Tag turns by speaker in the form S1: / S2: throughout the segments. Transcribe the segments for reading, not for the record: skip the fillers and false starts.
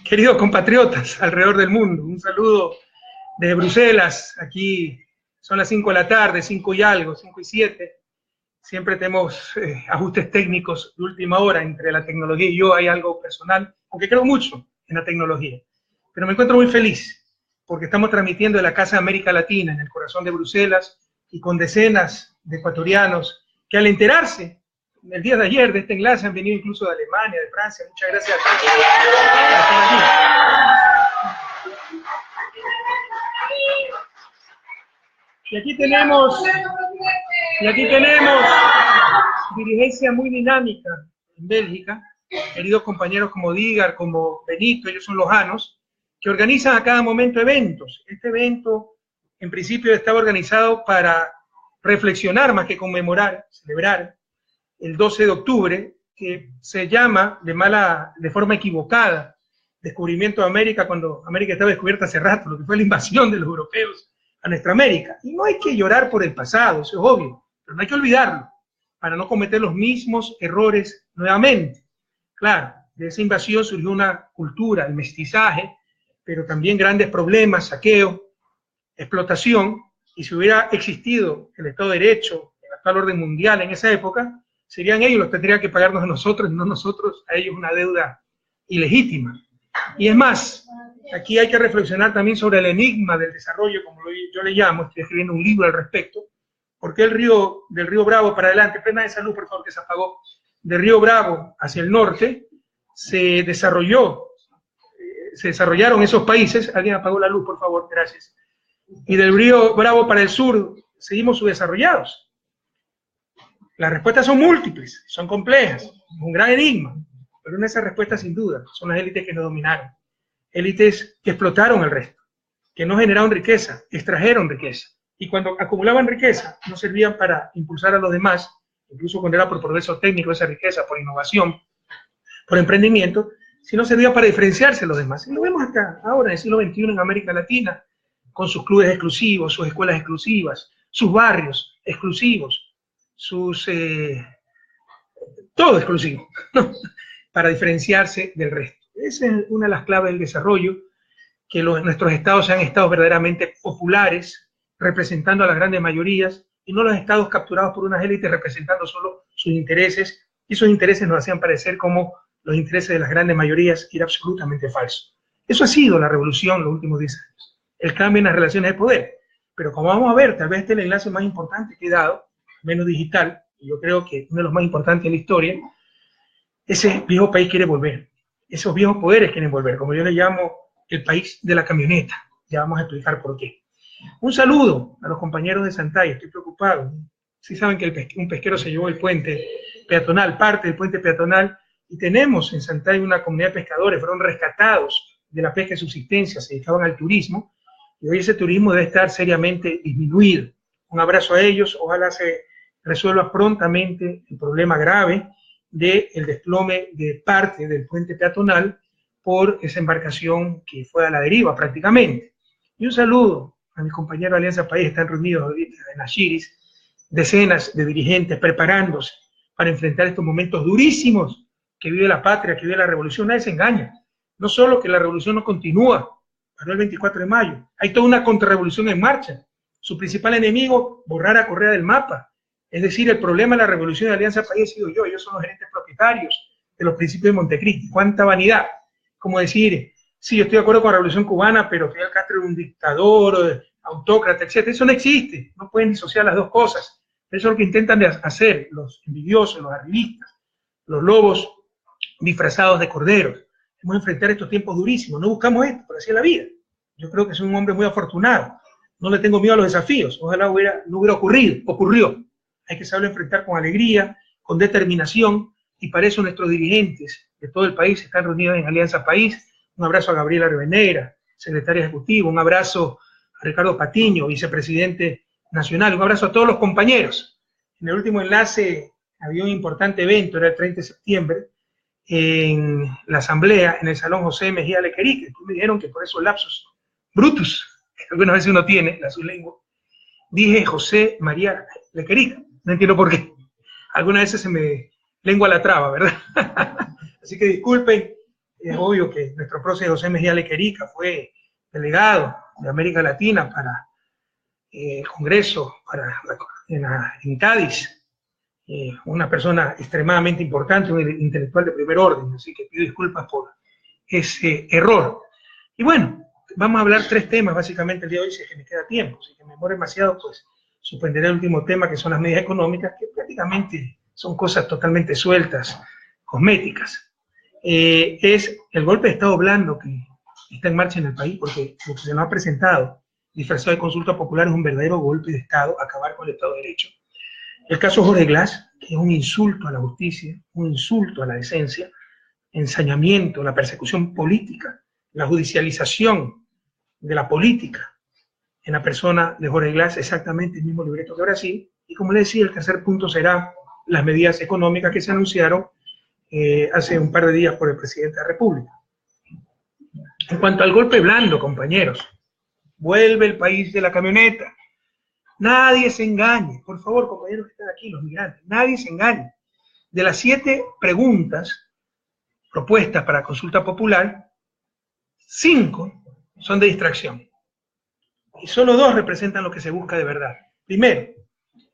S1: Queridos compatriotas alrededor del mundo, un saludo desde Bruselas. Aquí son las 5 de la tarde, 5 y algo, 5 y 7. Siempre tenemos ajustes técnicos de última hora entre la tecnología y yo. Hay algo personal, aunque creo mucho en la tecnología. Pero me encuentro muy feliz porque estamos transmitiendo de la Casa de América Latina, en el corazón de Bruselas, y con decenas de ecuatorianos que al enterarse el día de ayer de este enlace han venido incluso de Alemania, de Francia. Muchas gracias a todos por estar aquí. Y aquí tenemos dirigencia muy dinámica en Bélgica, queridos compañeros como Dígar, como Benito, ellos son lojanos, que organizan a cada momento eventos. Este evento, en principio, estaba organizado para reflexionar más que conmemorar, celebrar, el 12 de octubre, que se llama de forma equivocada descubrimiento de América, cuando América estaba descubierta hace rato, lo que fue la invasión de los europeos a nuestra América. Y no hay que llorar por el pasado, eso es obvio, pero no hay que olvidarlo, para no cometer los mismos errores nuevamente. Claro, de esa invasión surgió una cultura, el mestizaje, pero también grandes problemas, saqueo, explotación, y si hubiera existido el Estado de Derecho, el actual orden mundial en esa época, serían ellos los que tendrían que pagarnos a nosotros, no nosotros a ellos una deuda ilegítima. Y es más, aquí hay que reflexionar también sobre el enigma del desarrollo, como yo le llamo, estoy escribiendo un libro al respecto, porque del río Bravo para adelante, plena de salud, por favor, que se apagó, del río Bravo hacia el norte, se desarrollaron esos países. Alguien apagó la luz, por favor, gracias. Y del río Bravo para el sur, seguimos subdesarrollados. Las respuestas son múltiples, son complejas, es un gran enigma, pero una de esas respuestas, sin duda, son las élites que nos dominaron. Élites que explotaron el resto, que no generaron riqueza, extrajeron riqueza. Y cuando acumulaban riqueza, no servían para impulsar a los demás, incluso cuando era por progreso técnico esa riqueza, por innovación, por emprendimiento, sino servía para diferenciarse de los demás. Y lo vemos acá, ahora, en el siglo XXI, en América Latina, con sus clubes exclusivos, sus escuelas exclusivas, sus barrios exclusivos, todo exclusivo, ¿no? Para diferenciarse del resto. Esa es una de las claves del desarrollo, que nuestros estados sean estados verdaderamente populares, representando a las grandes mayorías, y no los estados capturados por unas élites representando solo sus intereses, y esos intereses nos hacían parecer como los intereses de las grandes mayorías, y era absolutamente falso. Eso ha sido la revolución en los últimos 10 años, el cambio en las relaciones de poder. Pero como vamos a ver, tal vez este es el enlace más importante que he dado, menos digital, y yo creo que uno de los más importantes de la historia. Ese viejo país quiere volver, esos viejos poderes quieren volver, como yo le llamo el país de la camioneta. Ya vamos a explicar por qué. Un saludo a los compañeros de Santay, estoy preocupado. Sí saben que un pesquero se llevó el puente peatonal, parte del puente peatonal, y tenemos en Santay una comunidad de pescadores, fueron rescatados de la pesca de subsistencia, se dedicaban al turismo, y hoy ese turismo debe estar seriamente disminuido. Un abrazo a ellos, ojalá se resuelva prontamente el problema grave del desplome de parte del puente peatonal por esa embarcación que fue a la deriva prácticamente. Y un saludo a mis compañeros de Alianza País, están reunidos ahorita en Ashiris, decenas de dirigentes preparándose para enfrentar estos momentos durísimos que vive la patria, que vive la revolución. Nadie se engaña. No solo que la revolución no continúa, para el 24 de mayo, hay toda una contrarrevolución en marcha. Su principal enemigo, borrar a Correa del mapa. Es decir, el problema de la revolución de Alianza País ha sido yo, ellos son los gerentes propietarios de los principios de Montecristi. ¡Cuánta vanidad! Como decir, sí, yo estoy de acuerdo con la revolución cubana, pero Fidel Castro era un dictador, autócrata, etc. Eso no existe, no pueden disociar las dos cosas. Eso es lo que intentan hacer los envidiosos, los arribistas, los lobos disfrazados de corderos. Vamos a enfrentar estos tiempos durísimos, no buscamos esto, pero así es la vida. Yo creo que soy un hombre muy afortunado, no le tengo miedo a los desafíos, ojalá no hubiera ocurrió. Hay que saberlo enfrentar con alegría, con determinación, y para eso nuestros dirigentes de todo el país están reunidos en Alianza País. Un abrazo a Gabriela Rivadeneira, secretaria ejecutiva, un abrazo a Ricardo Patiño, vicepresidente nacional, un abrazo a todos los compañeros. En el último enlace había un importante evento, era el 30 de septiembre, en la asamblea, en el Salón José Mejía Lequerique. Después me dijeron que por esos lapsus brutus, que algunas veces uno tiene, la su lengua, dije José María Lequerique. No entiendo por qué. Algunas veces se me lengua la traba, ¿verdad? Así que disculpen, Es obvio que nuestro prócer José Mejía Lequerica fue delegado de América Latina para el Congreso en Cádiz, una persona extremadamente importante, un intelectual de primer orden, así que pido disculpas por ese error. Y bueno, vamos a hablar 3 temas básicamente el día de hoy, si es que me queda tiempo. Si que me demore demasiado, pues suspenderé el último tema, que son las medidas económicas, que prácticamente son cosas totalmente sueltas, cosméticas. Es el golpe de Estado blando que está en marcha en el país, porque lo que se nos ha presentado, disfrazado de consulta popular, es un verdadero golpe de Estado, acabar con el Estado de Derecho. El caso Jorge Glass, que es un insulto a la justicia, un insulto a la decencia, ensañamiento, la persecución política, la judicialización de la política en la persona de Jorge Glass, exactamente el mismo libreto que Brasil. Y como le decía, el tercer punto será las medidas económicas que se anunciaron hace un par de días por el presidente de la República. En cuanto al golpe blando, compañeros, vuelve el país de la camioneta. Nadie se engañe, por favor, compañeros que están aquí, los migrantes, nadie se engañe. De las 7 preguntas propuestas para consulta popular, 5 son de distracción. Y solo 2 representan lo que se busca de verdad. Primero,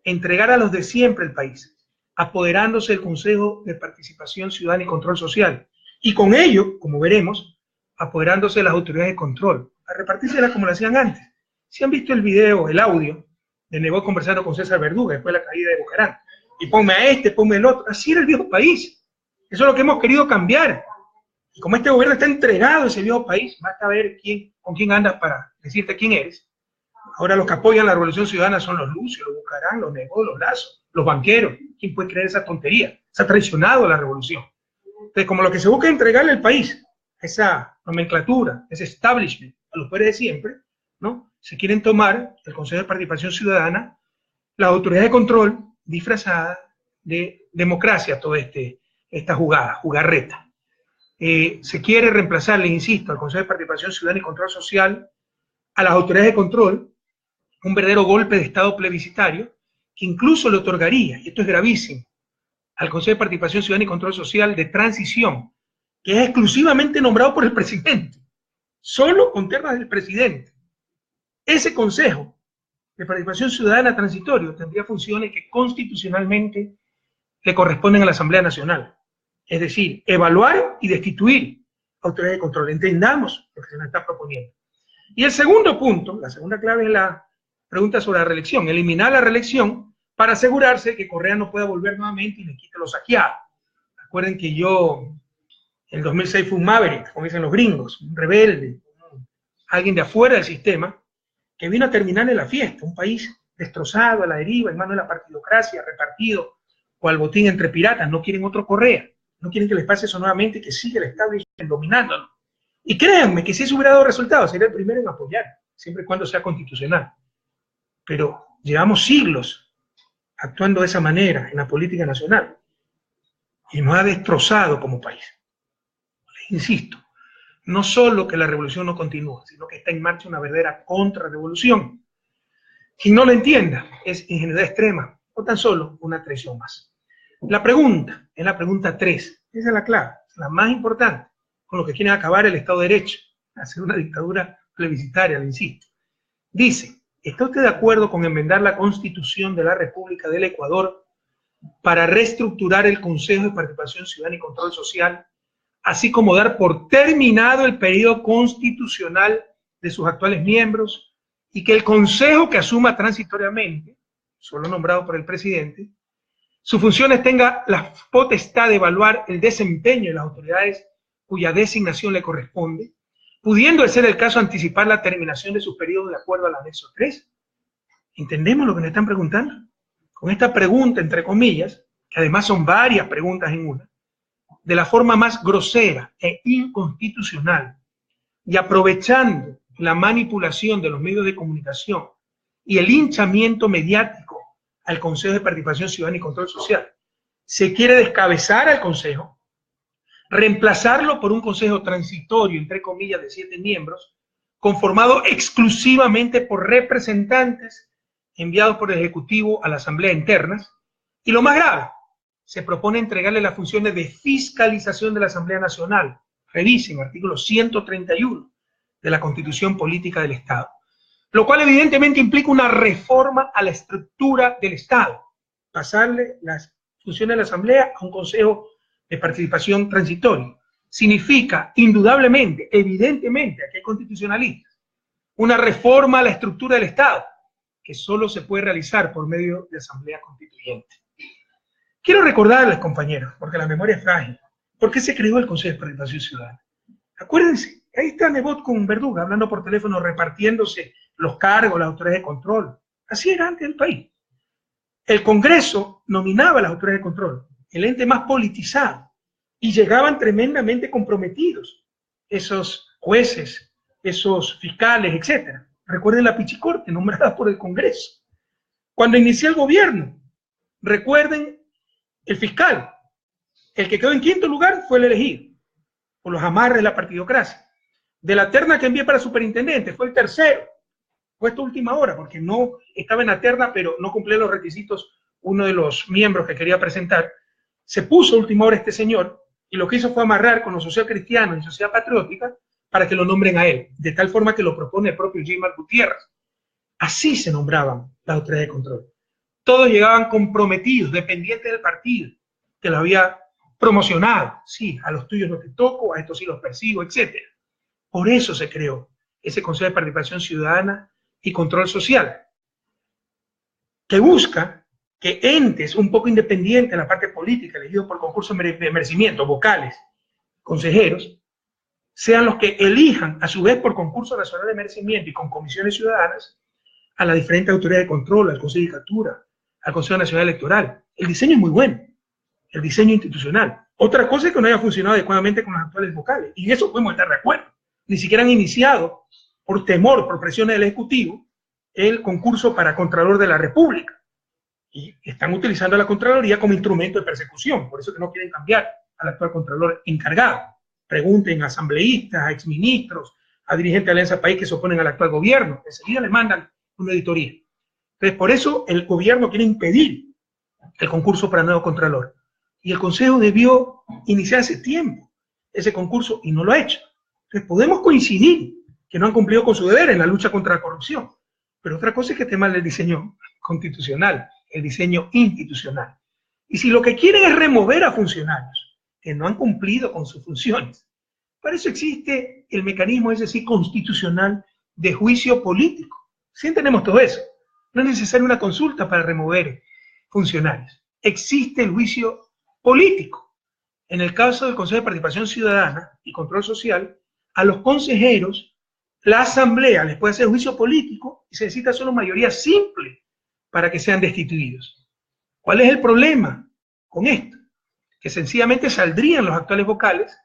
S1: entregar a los de siempre el país, apoderándose del Consejo de Participación Ciudadana y Control Social. Y con ello, como veremos, apoderándose de las autoridades de control, a repartírsela como lo hacían antes. Si han visto el video, el audio, de Nebot conversando con César Verduga después de la caída de Bucarán, y ponme a este, ponme el otro, así era el viejo país. Eso es lo que hemos querido cambiar. Y como este gobierno está entregado a ese viejo país, basta ver con quién andas para decirte quién eres. Ahora los que apoyan la Revolución Ciudadana son los Lucios, los Bucarán, los Nebot, los Lazo, los banqueros. ¿Quién puede creer esa tontería? Se ha traicionado a la revolución. Entonces, como lo que se busca es entregarle al país, esa nomenclatura, ese establishment, a los poderes de siempre, ¿no? Se quieren tomar el Consejo de Participación Ciudadana, las autoridades de control, disfrazadas de democracia, toda esta jugarreta. Se quiere reemplazar, les insisto, al Consejo de Participación Ciudadana y Control Social, a las autoridades de control, un verdadero golpe de Estado plebiscitario, que incluso le otorgaría, y esto es gravísimo, al Consejo de Participación Ciudadana y Control Social de transición, que es exclusivamente nombrado por el presidente, solo con ternas del presidente. Ese Consejo de Participación Ciudadana transitorio tendría funciones que constitucionalmente le corresponden a la Asamblea Nacional. Es decir, evaluar y destituir autoridades de control. Entendamos lo que se nos está proponiendo. Y el segundo punto, la segunda clave es la pregunta sobre la reelección. Eliminar la reelección para asegurarse que Correa no pueda volver nuevamente y le quite lo saqueado. Recuerden que yo, en el 2006 fui un maverick, como dicen los gringos, un rebelde, alguien de afuera del sistema, que vino a terminar en la fiesta, un país destrozado, a la deriva, en manos de la partidocracia, repartido o al botín entre piratas. No quieren otro Correa, no quieren que les pase eso nuevamente, que sigue el establishment dominándolo. Y créanme que si eso hubiera dado resultados, sería el primero en apoyar, siempre y cuando sea constitucional. Pero llevamos siglos actuando de esa manera en la política nacional y nos ha destrozado como país. Les insisto, no solo que la revolución no continúa, sino que está en marcha una verdadera contrarrevolución. Quien no lo entienda es ingenuidad extrema o tan solo una traición más. La pregunta es la pregunta 3, esa es la clave, la más importante, con lo que quieren acabar el Estado de Derecho, hacer una dictadura plebiscitaria, le insisto. Dice, ¿está usted de acuerdo con enmendar la Constitución de la República del Ecuador para reestructurar el Consejo de Participación Ciudadana y Control Social, así como dar por terminado el periodo constitucional de sus actuales miembros, y que el Consejo que asuma transitoriamente, solo nombrado por el presidente, sus funciones tenga la potestad de evaluar el desempeño de las autoridades cuya designación le corresponde, pudiendo, de ser el caso, anticipar la terminación de sus periodos de acuerdo al anexo 3? ¿Entendemos lo que nos están preguntando? Con esta pregunta, entre comillas, que además son varias preguntas en una, de la forma más grosera e inconstitucional, y aprovechando la manipulación de los medios de comunicación y el linchamiento mediático al Consejo de Participación Ciudadana y Control Social, se quiere descabezar al Consejo, reemplazarlo por un Consejo transitorio, entre comillas, de 7 miembros, conformado exclusivamente por representantes enviados por el Ejecutivo a la Asamblea internas, y lo más grave, se propone entregarle las funciones de fiscalización de la Asamblea Nacional, Revisen, artículo 131 de la Constitución Política del Estado. Lo cual evidentemente implica una reforma a la estructura del Estado. Pasarle las funciones de la Asamblea a un Consejo de Participación Transitorio. Significa, indudablemente, evidentemente, aquí hay constitucionalistas, una reforma a la estructura del Estado, que solo se puede realizar por medio de asamblea constituyente. Quiero recordarles, compañeros, porque la memoria es frágil, ¿por qué se creó el Consejo de Participación Ciudadana? Acuérdense, ahí está Nebot con Verduga, hablando por teléfono, repartiéndose los cargos, las autoridades de control. Así era antes el país. El Congreso nominaba a las autoridades de control, el ente más politizado, y llegaban tremendamente comprometidos esos jueces, esos fiscales, etc. Recuerden la Pichicorte, nombrada por el Congreso. Cuando inició el gobierno, recuerden el fiscal, el que quedó en quinto lugar fue el elegido, por los amarres de la partidocracia. De la terna que envié para superintendente, fue el tercero, puesto última hora, porque no estaba en la terna, pero no cumplía los requisitos uno de los miembros que quería presentar. Se puso última hora este señor, y lo que hizo fue amarrar con los social cristianos y sociedad patriótica para que lo nombren a él, de tal forma que lo propone el propio Gilmar Gutiérrez. Así se nombraban las autoridades de control. Todos llegaban comprometidos, dependientes del partido, que lo había promocionado. Sí, a los tuyos no te toco, a estos sí los persigo, etc. Por eso se creó ese Consejo de Participación Ciudadana y Control Social, que busca que entes un poco independientes en la parte política, elegidos por concurso de merecimiento, vocales, consejeros, sean los que elijan, a su vez por concurso nacional de merecimiento y con comisiones ciudadanas, a las diferentes autoridades de control, al Consejo de Judicatura, al Consejo Nacional Electoral. El diseño es muy bueno, el diseño institucional. Otra cosa es que no haya funcionado adecuadamente con los actuales vocales, y en eso podemos estar de acuerdo. Ni siquiera han iniciado, por temor, por presiones del Ejecutivo, el concurso para Contralor de la República. Y están utilizando a la Contraloría como instrumento de persecución, por eso que no quieren cambiar al actual Contralor encargado. Pregunten a asambleístas, a exministros, a dirigentes de Alianza País que se oponen al actual gobierno, enseguida le mandan una auditoría. Entonces, por eso el gobierno quiere impedir el concurso para nuevo Contralor. Y el Consejo debió iniciar hace tiempo ese concurso y no lo ha hecho. Entonces, podemos coincidir que no han cumplido con su deber en la lucha contra la corrupción, pero otra cosa es que esté mal el diseño constitucional, el diseño institucional. Y si lo que quieren es remover a funcionarios que no han cumplido con sus funciones, para eso existe el mecanismo, es decir, constitucional de juicio político. Sí entendemos todo eso. No es necesaria una consulta para remover funcionarios. Existe el juicio político. En el caso del Consejo de Participación Ciudadana y Control Social, a los consejeros, la Asamblea les puede hacer juicio político y se necesita solo mayoría simple para que sean destituidos. ¿Cuál es el problema con esto? Que sencillamente saldrían los actuales vocales,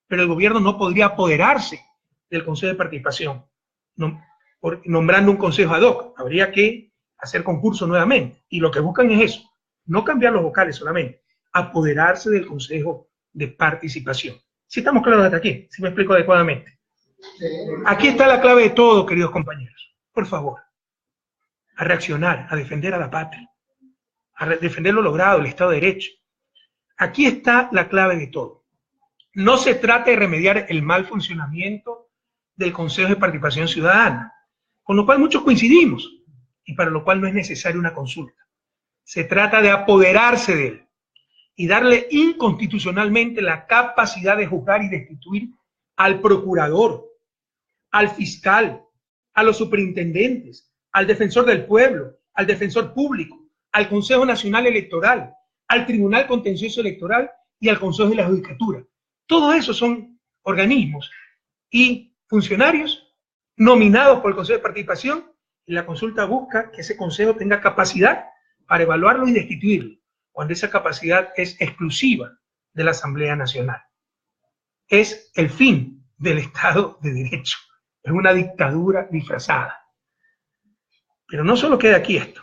S1: pero el gobierno no podría apoderarse del Consejo de Participación, nombrando un consejo ad hoc. Habría que hacer concurso nuevamente. Y lo que buscan es eso, no cambiar los vocales solamente, apoderarse del Consejo de Participación. Si estamos claros hasta aquí, si me explico adecuadamente. Aquí está la clave de todo, queridos compañeros. Por favor, a reaccionar, a defender a la patria, a defender lo logrado, el Estado de Derecho. Aquí está la clave de todo. No se trata de remediar el mal funcionamiento del Consejo de Participación Ciudadana, con lo cual muchos coincidimos, y para lo cual no es necesaria una consulta. Se trata de apoderarse de él y darle inconstitucionalmente la capacidad de juzgar y destituir al procurador, al fiscal, a los superintendentes, al defensor del pueblo, al defensor público, al Consejo Nacional Electoral, al Tribunal Contencioso Electoral y al Consejo de la Judicatura. Todos esos son organismos y funcionarios nominados por el Consejo de Participación, y la consulta busca que ese consejo tenga capacidad para evaluarlo y destituirlo, cuando esa capacidad es exclusiva de la Asamblea Nacional. Es el fin del Estado de Derecho. Es una dictadura disfrazada. Pero no solo queda aquí esto.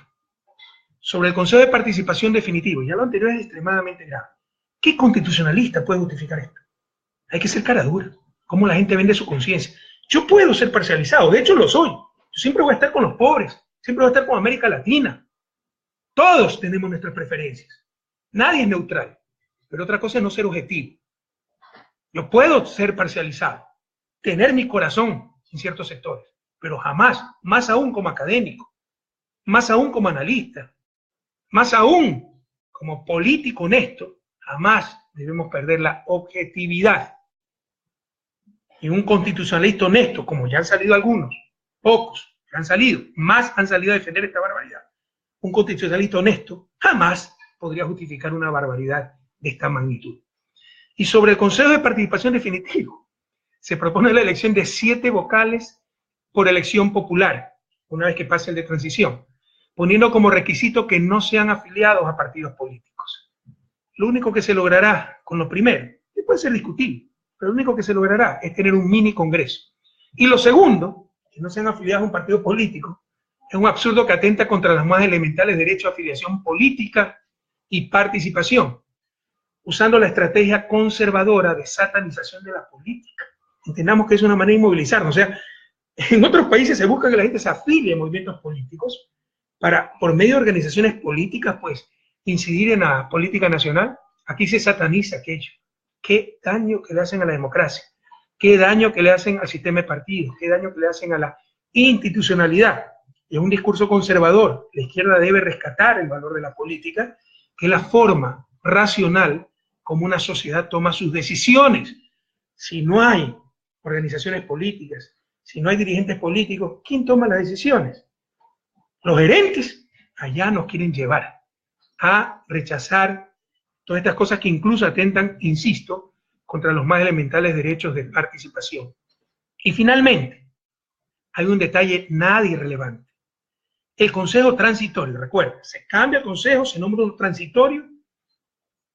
S1: Sobre el Consejo de Participación definitivo, ya lo anterior es extremadamente grave. ¿Qué constitucionalista puede justificar esto? Hay que ser cara dura. ¿Cómo la gente vende su conciencia? Yo puedo ser parcializado, de hecho lo soy. Yo siempre voy a estar con los pobres, siempre voy a estar con América Latina. Todos tenemos nuestras preferencias. Nadie es neutral. Pero otra cosa es no ser objetivo. Yo puedo ser parcializado, tener mi corazón en ciertos sectores, pero jamás, más aún como académico, más aún como analista, más aún como político honesto, jamás debemos perder la objetividad. Y un constitucionalista honesto, como ya han salido algunos, pocos que han salido, más han salido a defender esta barbaridad. Un constitucionalista honesto jamás podría justificar una barbaridad de esta magnitud. Y sobre el Consejo de Participación Definitivo, se propone la elección de 7 vocales por elección popular, una vez que pase el de transición, poniendo como requisito que no sean afiliados a partidos políticos. Lo único que se logrará con lo primero, que puede ser discutible, pero lo único que se logrará es tener un mini congreso. Y lo segundo, que no sean afiliados a un partido político, es un absurdo que atenta contra los más elementales derechos de afiliación política y participación, usando la estrategia conservadora de satanización de la política. Entendamos que es una manera de inmovilizarnos. O sea, en otros países se busca que la gente se afilie a movimientos políticos para, por medio de organizaciones políticas, pues, incidir en la política nacional. Aquí se sataniza aquello. Qué daño que le hacen a la democracia, qué daño que le hacen al sistema de partidos, qué daño que le hacen a la institucionalidad. Y es un discurso conservador. La izquierda debe rescatar el valor de la política, que es la forma racional como una sociedad toma sus decisiones. Si no hay organizaciones políticas, si no hay dirigentes políticos, ¿quién toma las decisiones? Los gerentes allá nos quieren llevar a rechazar todas estas cosas que incluso atentan, insisto, contra los más elementales derechos de participación. Y finalmente, hay un detalle nada irrelevante. El Consejo Transitorio, recuerda, se cambia el Consejo, se nombra un transitorio,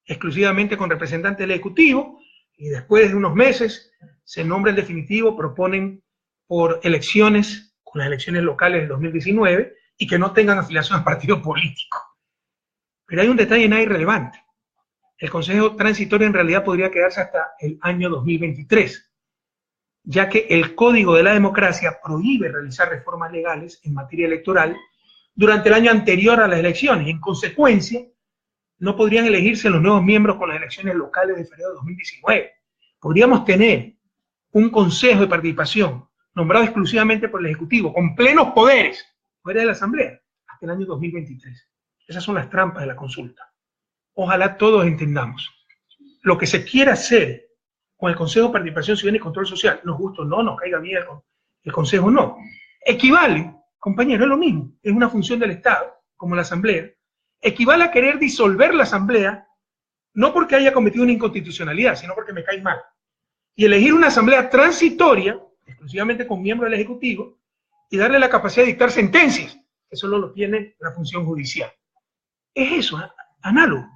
S1: exclusivamente con representante del Ejecutivo, y después de unos meses se nombra el definitivo, proponen por elecciones, con las elecciones locales del 2019, y que no tengan afiliación a partidos políticos. Pero hay un detalle nada irrelevante. El Consejo Transitorio en realidad podría quedarse hasta el año 2023, ya que el Código de la Democracia prohíbe realizar reformas legales en materia electoral durante el año anterior a las elecciones, y en consecuencia no podrían elegirse los nuevos miembros con las elecciones locales de febrero de 2019. Podríamos tener un Consejo de Participación nombrado exclusivamente por el Ejecutivo, con plenos poderes, fuera de la Asamblea, hasta el año 2023. Esas son las trampas de la consulta. Ojalá todos entendamos. Lo que se quiera hacer con el Consejo de Participación Ciudadana y Control Social, nos gusta o no, nos caiga bien el Consejo no, equivale, compañero, es lo mismo, es una función del Estado, como la Asamblea, equivale a querer disolver la Asamblea, no porque haya cometido una inconstitucionalidad, sino porque me cae mal. Y elegir una Asamblea transitoria, exclusivamente con miembros del Ejecutivo, y darle la capacidad de dictar sentencias, que solo lo tiene la función judicial. Es eso, análogo.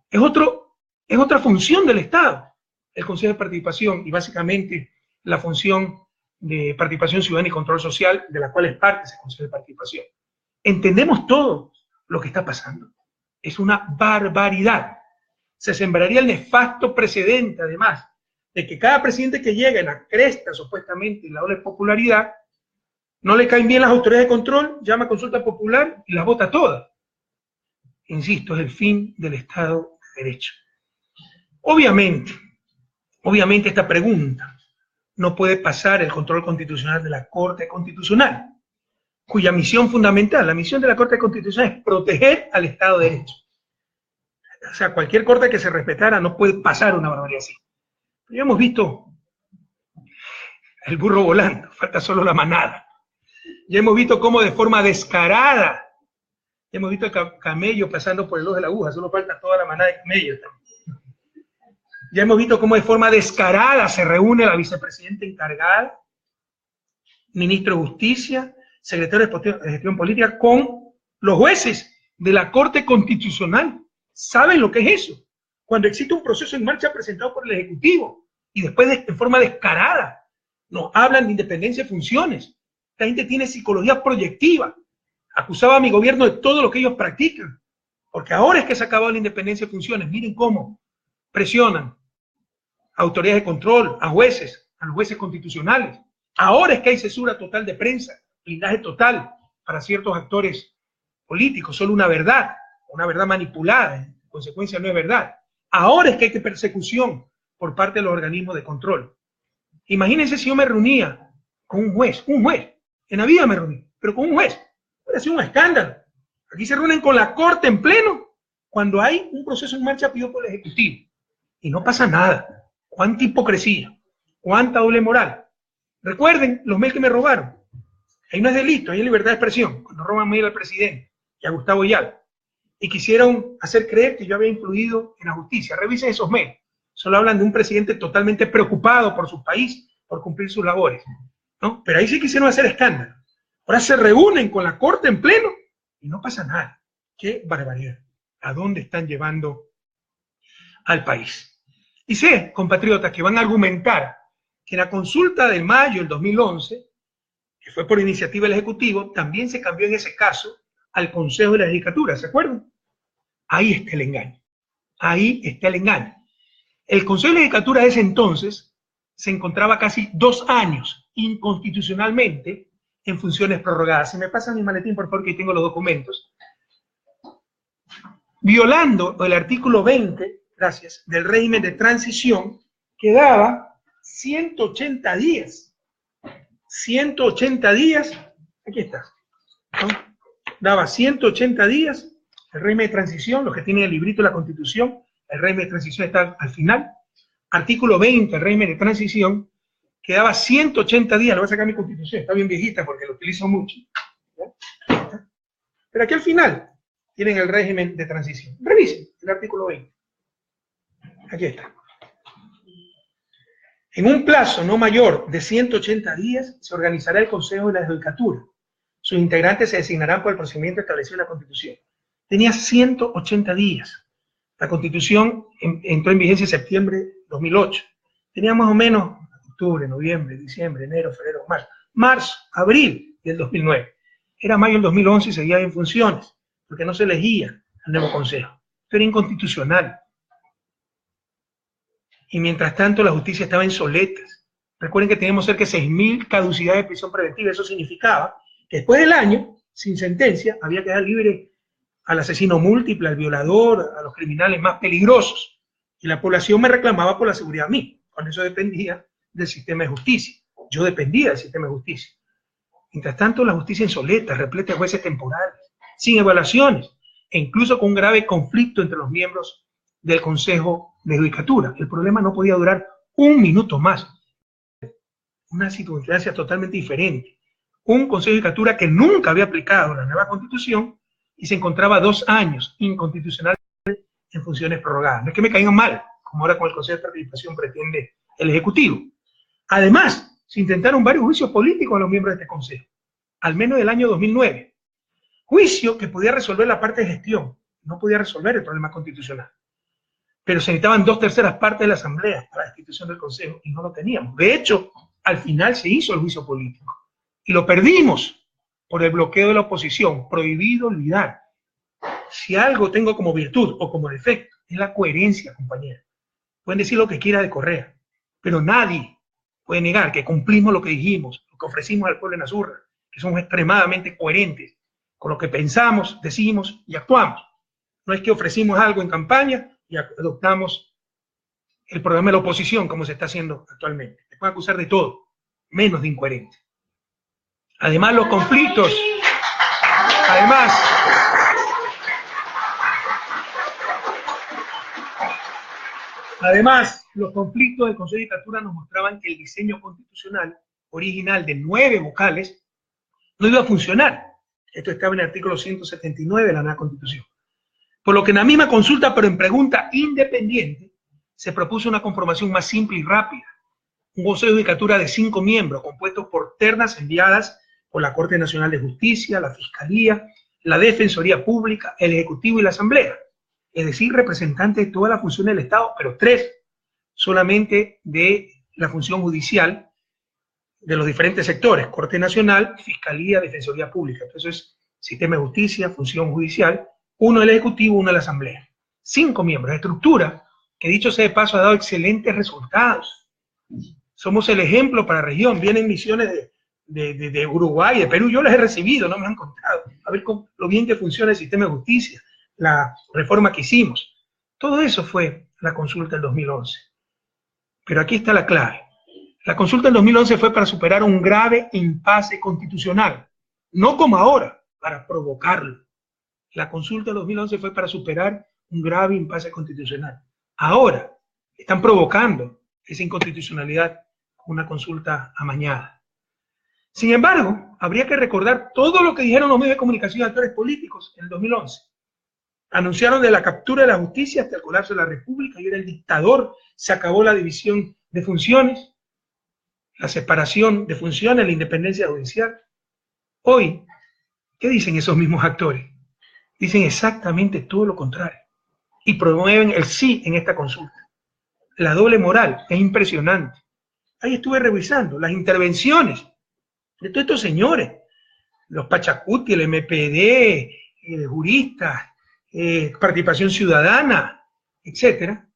S1: Es otra función del Estado, el Consejo de Participación, y básicamente la función de participación ciudadana y control social, de la cual es parte ese Consejo de Participación. Entendemos todo lo que está pasando. Es una barbaridad. Se sembraría el nefasto precedente, además, de que cada presidente que llega en la cresta, supuestamente, en la ola de popularidad, no le caen bien las autoridades de control, llama a consulta popular y las vota todas. Insisto, es el fin del Estado de Derecho. Obviamente esta pregunta no puede pasar el control constitucional de la Corte Constitucional, cuya misión fundamental, la misión de la Corte Constitucional es proteger al Estado de Derecho. O sea, cualquier corte que se respetara no puede pasar una barbaridad así. Pero ya hemos visto el burro volando, falta solo la manada. Ya hemos visto cómo de forma descarada, ya hemos visto el camello pasando por el ojo de la aguja, solo falta toda la manada de camellos. Ya hemos visto cómo de forma descarada se reúne la vicepresidenta encargada, ministro de Justicia, secretario de Gestión Política, con los jueces de la Corte Constitucional. ¿Saben lo que es eso? Cuando existe un proceso en marcha presentado por el Ejecutivo y después de forma descarada nos hablan de independencia de funciones. Esta gente tiene psicología proyectiva. Acusaba a mi gobierno de todo lo que ellos practican. Porque ahora es que se ha acabado la independencia de funciones. Miren cómo presionan a autoridades de control, a jueces, a los jueces constitucionales. Ahora es que hay censura total de prensa, blindaje total para ciertos actores políticos, solo una verdad manipulada, en consecuencia no es verdad. Ahora es que hay persecución por parte de los organismos de control. Imagínense si yo me reunía con un juez, en la vida me reuní, pero con un juez, hubiera sido un escándalo. Aquí se reúnen con la corte en pleno cuando hay un proceso en marcha pedido por el Ejecutivo y no pasa nada. Cuánta hipocresía, cuánta doble moral. Recuerden los mails que me robaron. Ahí no es delito, ahí es libertad de expresión. Cuando roban mail al presidente y a Gustavo Yal y quisieron hacer creer que yo había influido en la justicia. Revisen esos mails. Solo hablan de un presidente totalmente preocupado por su país, por cumplir sus labores, ¿no? Pero ahí sí quisieron hacer escándalo. Ahora se reúnen con la corte en pleno y no pasa nada. ¡Qué barbaridad! ¿A dónde están llevando al país? Y sé, compatriotas, que van a argumentar que en la consulta de mayo del 2011, que fue por iniciativa del Ejecutivo, también se cambió en ese caso al Consejo de la Judicatura, ¿se acuerdan? Ahí está el engaño. Ahí está el engaño. El Consejo de la Judicatura de ese entonces se encontraba casi 2 años inconstitucionalmente en funciones prorrogadas. Si me pasan mi maletín, por favor, que tengo los documentos. Violando el artículo 20, gracias, del régimen de transición, que daba 180 días. 180 días, aquí está, ¿no? Daba 180 días el régimen de transición, los que tienen el librito de la Constitución, el régimen de transición está al final. Artículo 20, el régimen de transición, que daba 180 días, lo voy a sacar mi Constitución, está bien viejita porque lo utilizo mucho, ¿ya? Pero aquí al final tienen el régimen de transición. Revisen el artículo 20. Aquí está. En un plazo no mayor de 180 días se organizará el Consejo de la Judicatura. Sus integrantes se designarán por el procedimiento establecido en la Constitución. Tenía 180 días. La Constitución entró en vigencia en septiembre de 2008. Tenía más o menos octubre, noviembre, diciembre, enero, febrero, marzo, abril del 2009. Era mayo del 2011 y seguía en funciones, porque no se elegía al nuevo Consejo. Esto era inconstitucional. Y mientras tanto la justicia estaba en soletas. Recuerden que teníamos cerca de 6.000 caducidades de prisión preventiva. Eso significaba que después del año, sin sentencia, había que dejar libre al asesino múltiple, al violador, a los criminales más peligrosos. Y la población me reclamaba por la seguridad a mí. Con eso dependía del sistema de justicia. Yo dependía del sistema de justicia. Mientras tanto, la justicia en soletas, repleta de jueces temporales, sin evaluaciones, e incluso con un grave conflicto entre los miembros del Consejo de Judicatura. El problema no podía durar un minuto más. Una circunstancia totalmente diferente. Un Consejo de Judicatura que nunca había aplicado la nueva Constitución y se encontraba 2 años inconstitucional en funciones prorrogadas. No es que me caigan mal, como ahora con el Consejo de Participación pretende el Ejecutivo. Además, se intentaron varios juicios políticos a los miembros de este Consejo, al menos del año 2009. Juicio que podía resolver la parte de gestión, no podía resolver el problema constitucional. Pero se necesitaban 2/3 partes de la Asamblea para la institución del Consejo y no lo teníamos. De hecho, al final se hizo el juicio político y lo perdimos por el bloqueo de la oposición. Prohibido olvidar. Si algo tengo como virtud o como defecto, es la coherencia, compañera. Pueden decir lo que quiera de Correa, pero nadie puede negar que cumplimos lo que dijimos, lo que ofrecimos al pueblo en Azurra, que somos extremadamente coherentes con lo que pensamos, decimos y actuamos. No es que ofrecimos algo en campaña y adoptamos el programa de la oposición como se está haciendo actualmente. Se puede acusar de todo, menos de incoherente. Además, los conflictos, los conflictos del Consejo de Judicatura nos mostraban que el diseño constitucional original de 9 vocales no iba a funcionar. Esto estaba en el artículo 179 de la nueva Constitución. Por lo que en la misma consulta, pero en pregunta independiente, se propuso una conformación más simple y rápida. Un Consejo de Judicatura de 5 miembros, compuestos por ternas enviadas por la Corte Nacional de Justicia, la Fiscalía, la Defensoría Pública, el Ejecutivo y la Asamblea. Es decir, representantes de todas las funciones del Estado, pero 3 solamente de la función judicial de los diferentes sectores: Corte Nacional, Fiscalía, Defensoría Pública. Entonces es sistema de justicia, función judicial, 1 del Ejecutivo, 1 de la Asamblea. 5 miembros, estructura que, dicho sea de paso, ha dado excelentes resultados. Somos el ejemplo para la región. Vienen misiones de Uruguay, de Perú, yo las he recibido, no me han contado, a ver lo bien que funciona el sistema de justicia, la reforma que hicimos. Todo eso fue la consulta del 2011. Pero aquí está la clave. La consulta del 2011 fue para superar un grave impasse constitucional, no como ahora, para provocarlo. La consulta del 2011 fue para superar un grave impasse constitucional. Ahora están provocando esa inconstitucionalidad con una consulta amañada. Sin embargo, habría que recordar todo lo que dijeron los medios de comunicación y actores políticos en el 2011. Anunciaron de la captura de la justicia hasta el colapso de la República, y era el dictador, se acabó la división de funciones, la separación de funciones, la independencia judicial. Hoy, ¿qué dicen esos mismos actores? Dicen exactamente todo lo contrario y promueven el sí en esta consulta. La doble moral es impresionante. Ahí estuve revisando las intervenciones de todos estos señores, los Pachacuti, el MPD, juristas, participación ciudadana, etcétera.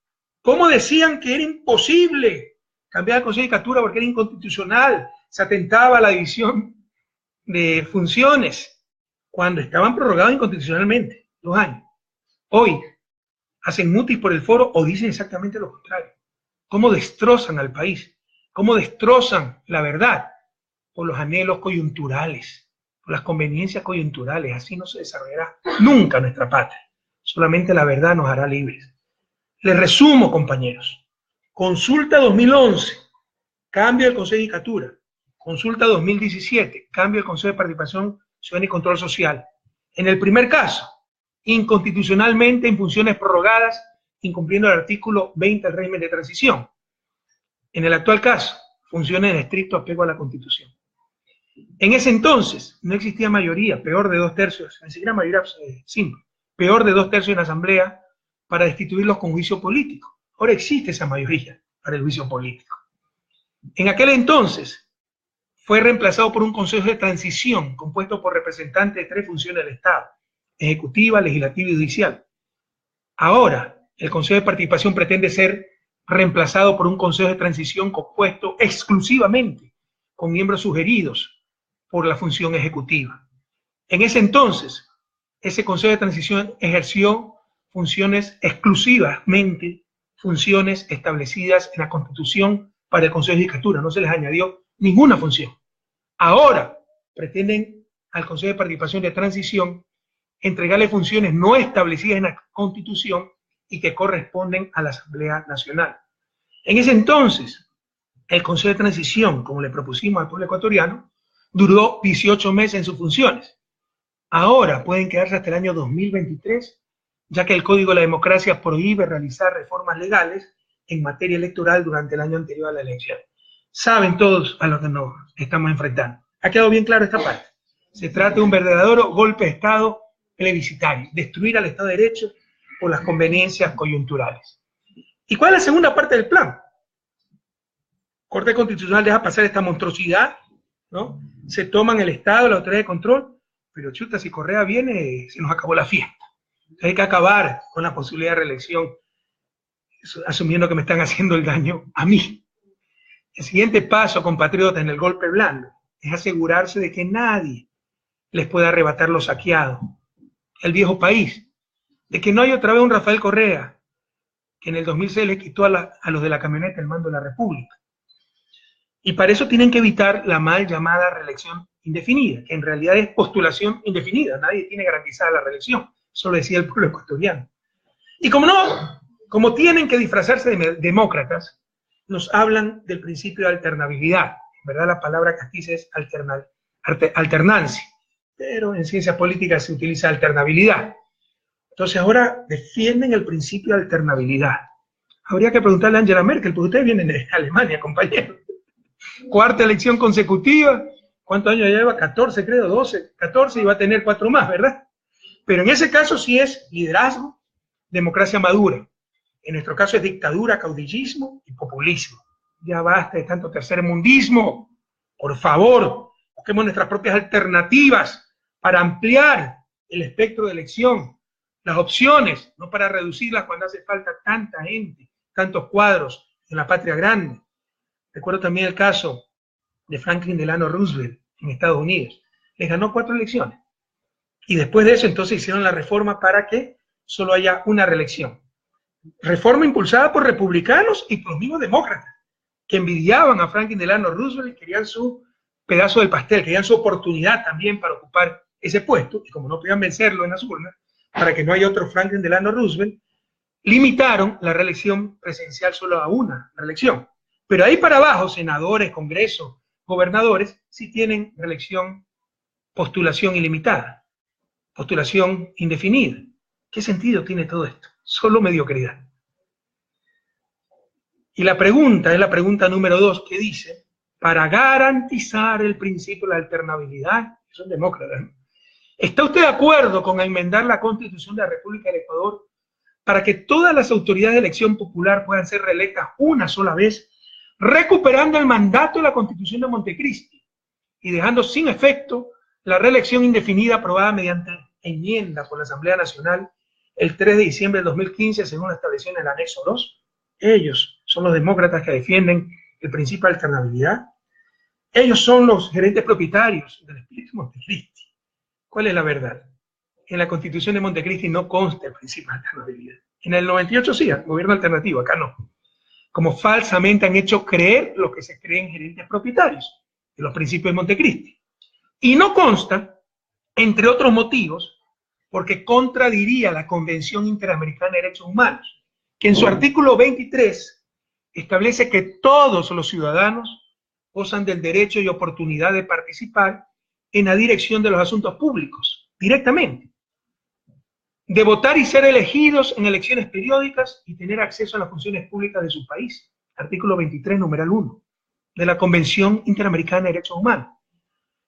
S1: ¿Cómo decían que era imposible cambiar el Consejo de Judicatura porque era inconstitucional, se atentaba a la división de funciones, cuando estaban prorrogados inconstitucionalmente 2 años? Hoy hacen mutis por el foro o dicen exactamente lo contrario. ¿Cómo destrozan al país? ¿Cómo destrozan la verdad? Por los anhelos coyunturales, por las conveniencias coyunturales. Así no se desarrollará nunca nuestra patria. Solamente la verdad nos hará libres. Les resumo, compañeros. Consulta 2011, cambio del Consejo de Judicatura. Consulta 2017, cambio del Consejo de Participación Ciudadana y Control Social. En el primer caso, inconstitucionalmente en funciones prorrogadas, incumpliendo el artículo 20 del régimen de transición. En el actual caso, funciones en estricto apego a la Constitución. En ese entonces no existía mayoría, peor de 2/3, ni siquiera mayoría simple, peor de 2/3 en la Asamblea para destituirlos con juicio político. Ahora existe esa mayoría para el juicio político. En aquel entonces fue reemplazado por un Consejo de Transición compuesto por representantes de 3 funciones del Estado: ejecutiva, legislativa y judicial. Ahora el Consejo de Participación pretende ser reemplazado por un Consejo de Transición compuesto exclusivamente con miembros sugeridos por la función ejecutiva. En ese entonces, ese Consejo de Transición ejerció funciones exclusivamente, funciones establecidas en la Constitución para el Consejo de Judicatura, no se les añadió ninguna función. Ahora pretenden al Consejo de Participación de Transición entregarle funciones no establecidas en la Constitución y que corresponden a la Asamblea Nacional. En ese entonces, el Consejo de Transición, como le propusimos al pueblo ecuatoriano, duró 18 meses en sus funciones. Ahora pueden quedarse hasta el año 2023, ya que el Código de la Democracia prohíbe realizar reformas legales en materia electoral durante el año anterior a la elección. Saben todos a lo que nos estamos enfrentando. ¿Ha quedado bien claro esta parte? Se trata de un verdadero golpe de Estado plebiscitario, destruir al Estado de Derecho por las conveniencias coyunturales. ¿Y cuál es la segunda parte del plan? Corte Constitucional deja pasar esta monstruosidad, ¿no? Se toman el Estado, la autoridad de control, pero chuta, si Correa viene, se nos acabó la fiesta. Hay que acabar con la posibilidad de reelección, asumiendo que me están haciendo el daño a mí. El siguiente paso, compatriotas, en el golpe blando, es asegurarse de que nadie les pueda arrebatar lo saqueado, el viejo país, de que no hay otra vez un Rafael Correa, que en el 2006 le quitó a los de la camioneta el mando de la República. Y para eso tienen que evitar la mal llamada reelección indefinida, que en realidad es postulación indefinida. Nadie tiene garantizada la reelección. Eso lo decía el pueblo ecuatoriano. Y como no, como tienen que disfrazarse de demócratas, nos hablan del principio de alternabilidad. En verdad la palabra castiza es alternancia, pero en ciencia política se utiliza alternabilidad. Entonces ahora defienden el principio de alternabilidad. Habría que preguntarle a Angela Merkel, porque ustedes vienen de Alemania, compañeros. 4ª elección consecutiva, ¿cuántos años lleva? 14, creo, 12, 14, y va a tener 4 más, ¿verdad? Pero en ese caso sí es liderazgo, democracia madura. En nuestro caso es dictadura, caudillismo y populismo. Ya basta de tanto tercermundismo. Por favor, busquemos nuestras propias alternativas para ampliar el espectro de elección, las opciones, no para reducirlas cuando hace falta tanta gente, tantos cuadros en la patria grande. Recuerdo también el caso de Franklin Delano Roosevelt en Estados Unidos. Les ganó 4 elecciones. Y después de eso entonces hicieron la reforma para que solo haya una reelección. Reforma impulsada por republicanos y por los mismos demócratas. que envidiaban a Franklin Delano Roosevelt y querían su pedazo del pastel, querían su oportunidad también para ocupar ese puesto, y como no podían vencerlo en las urnas, para que no haya otro Franklin Delano Roosevelt, limitaron la reelección presidencial solo a una reelección. Pero ahí para abajo, senadores, congresos, gobernadores, sí tienen reelección, postulación ilimitada, postulación indefinida. ¿Qué sentido tiene todo esto? Solo mediocridad. Y la pregunta es la pregunta número 2, que dice, para garantizar el principio de la alternabilidad, son demócratas, ¿no? ¿Está usted de acuerdo con enmendar la Constitución de la República del Ecuador para que todas las autoridades de elección popular puedan ser reelectas una sola vez, recuperando el mandato de la Constitución de Montecristi y dejando sin efecto la reelección indefinida aprobada mediante enmienda por la Asamblea Nacional el 3 de diciembre del 2015, según lo establecido en el anexo 2? Ellos son los demócratas que defienden el principio de alternabilidad. Ellos son los gerentes propietarios del espíritu Montecristi. ¿Cuál es la verdad? En la Constitución de Montecristi no consta el principio de alternabilidad. En el 98 sí, gobierno alternativo, acá no. Como falsamente han hecho creer los que se creen gerentes propietarios de los principios de Montecristi. Y no consta, entre otros motivos, porque contradiría la Convención Interamericana de Derechos Humanos, que en su artículo 23 establece que todos los ciudadanos gozan del derecho y oportunidad de participar en la dirección de los asuntos públicos, directamente, de votar y ser elegidos en elecciones periódicas y tener acceso a las funciones públicas de su país. Artículo 23, numeral 1, de la Convención Interamericana de Derechos Humanos.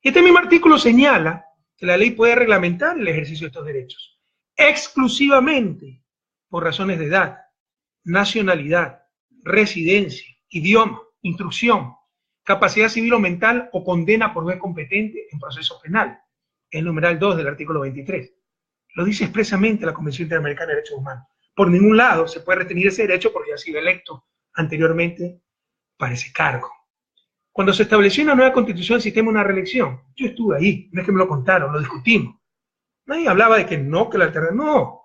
S1: Este mismo artículo señala que la ley puede reglamentar el ejercicio de estos derechos, exclusivamente por razones de edad, nacionalidad, residencia, idioma, instrucción, capacidad civil o mental o condena por juez competente en proceso penal. El numeral 2 del artículo 23. Lo dice expresamente la Convención Interamericana de Derechos Humanos. Por ningún lado se puede restringir ese derecho porque ya ha sido electo anteriormente para ese cargo. Cuando se estableció una nueva constitución del sistema de una reelección, yo estuve ahí, no es que me lo contaron, lo discutimos. Nadie hablaba de que no, que la alternativa, no.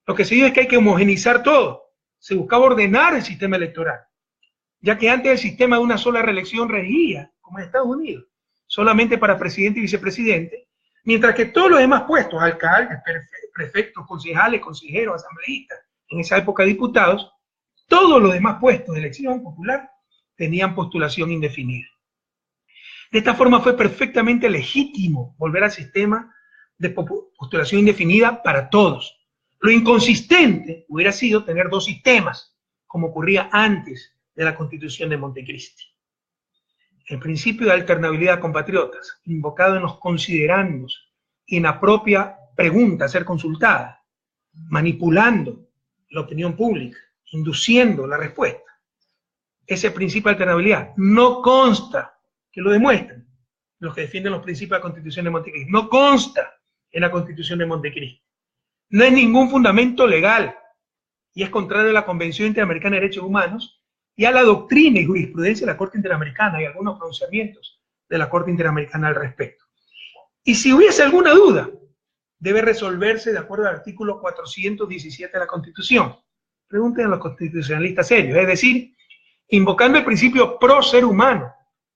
S1: Lo que se dice es que hay que homogenizar todo. Se buscaba ordenar el sistema electoral, ya que antes el sistema de una sola reelección regía, como en Estados Unidos, solamente para presidente y vicepresidente, mientras que todos los demás puestos, alcaldes, prefectos, concejales, consejeros, asambleístas, en esa época diputados, todos los demás puestos de elección popular tenían postulación indefinida. De esta forma fue perfectamente legítimo volver al sistema de postulación indefinida para todos. Lo inconsistente hubiera sido tener dos sistemas, como ocurría antes de la Constitución de Montecristi. El principio de alternabilidad, compatriotas, invocado en los considerandos y en la propia pregunta a ser consultada, manipulando la opinión pública, induciendo la respuesta. Ese principio de alternabilidad no consta, que lo demuestren los que defienden los principios de la Constitución de Montecristi, no consta en la Constitución de Montecristi. No es ningún fundamento legal y es contrario a la Convención Interamericana de Derechos Humanos y a la doctrina y jurisprudencia de la Corte Interamericana y algunos pronunciamientos de la Corte Interamericana al respecto. Y si hubiese alguna duda, debe resolverse de acuerdo al artículo 417 de la Constitución. Pregunten a los constitucionalistas serios, es decir, invocando el principio pro ser humano,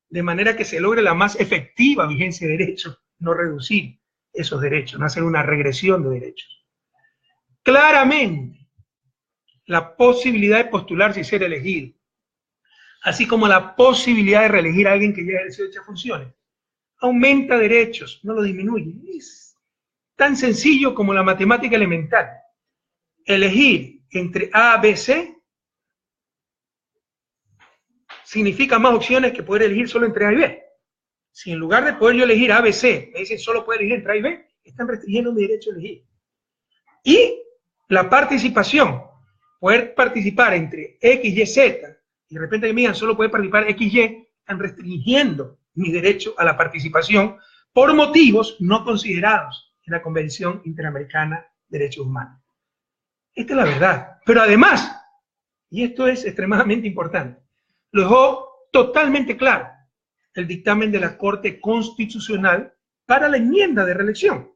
S1: de manera que se logre la más efectiva vigencia de derechos, no reducir esos derechos, no hacer una regresión de derechos. Claramente, la posibilidad de postularse y ser elegido, así como la posibilidad de reelegir a alguien que ya ejerció dichas funciones, aumenta derechos, no lo disminuye. Es tan sencillo como la matemática elemental. Elegir entre A, B, C significa más opciones que poder elegir solo entre A y B. Si en lugar de poder yo elegir A, B, C, me dicen solo puedo elegir entre A y B, están restringiendo mi derecho a elegir. Y la participación, poder participar entre X, Y, Z, y de repente me digan solo puede participar X, Y, están restringiendo mi derecho a la participación por motivos no considerados en la Convención Interamericana de Derechos Humanos. Esta es la verdad. Pero además, y esto es extremadamente importante, lo dejó totalmente claro el dictamen de la Corte Constitucional para la enmienda de reelección,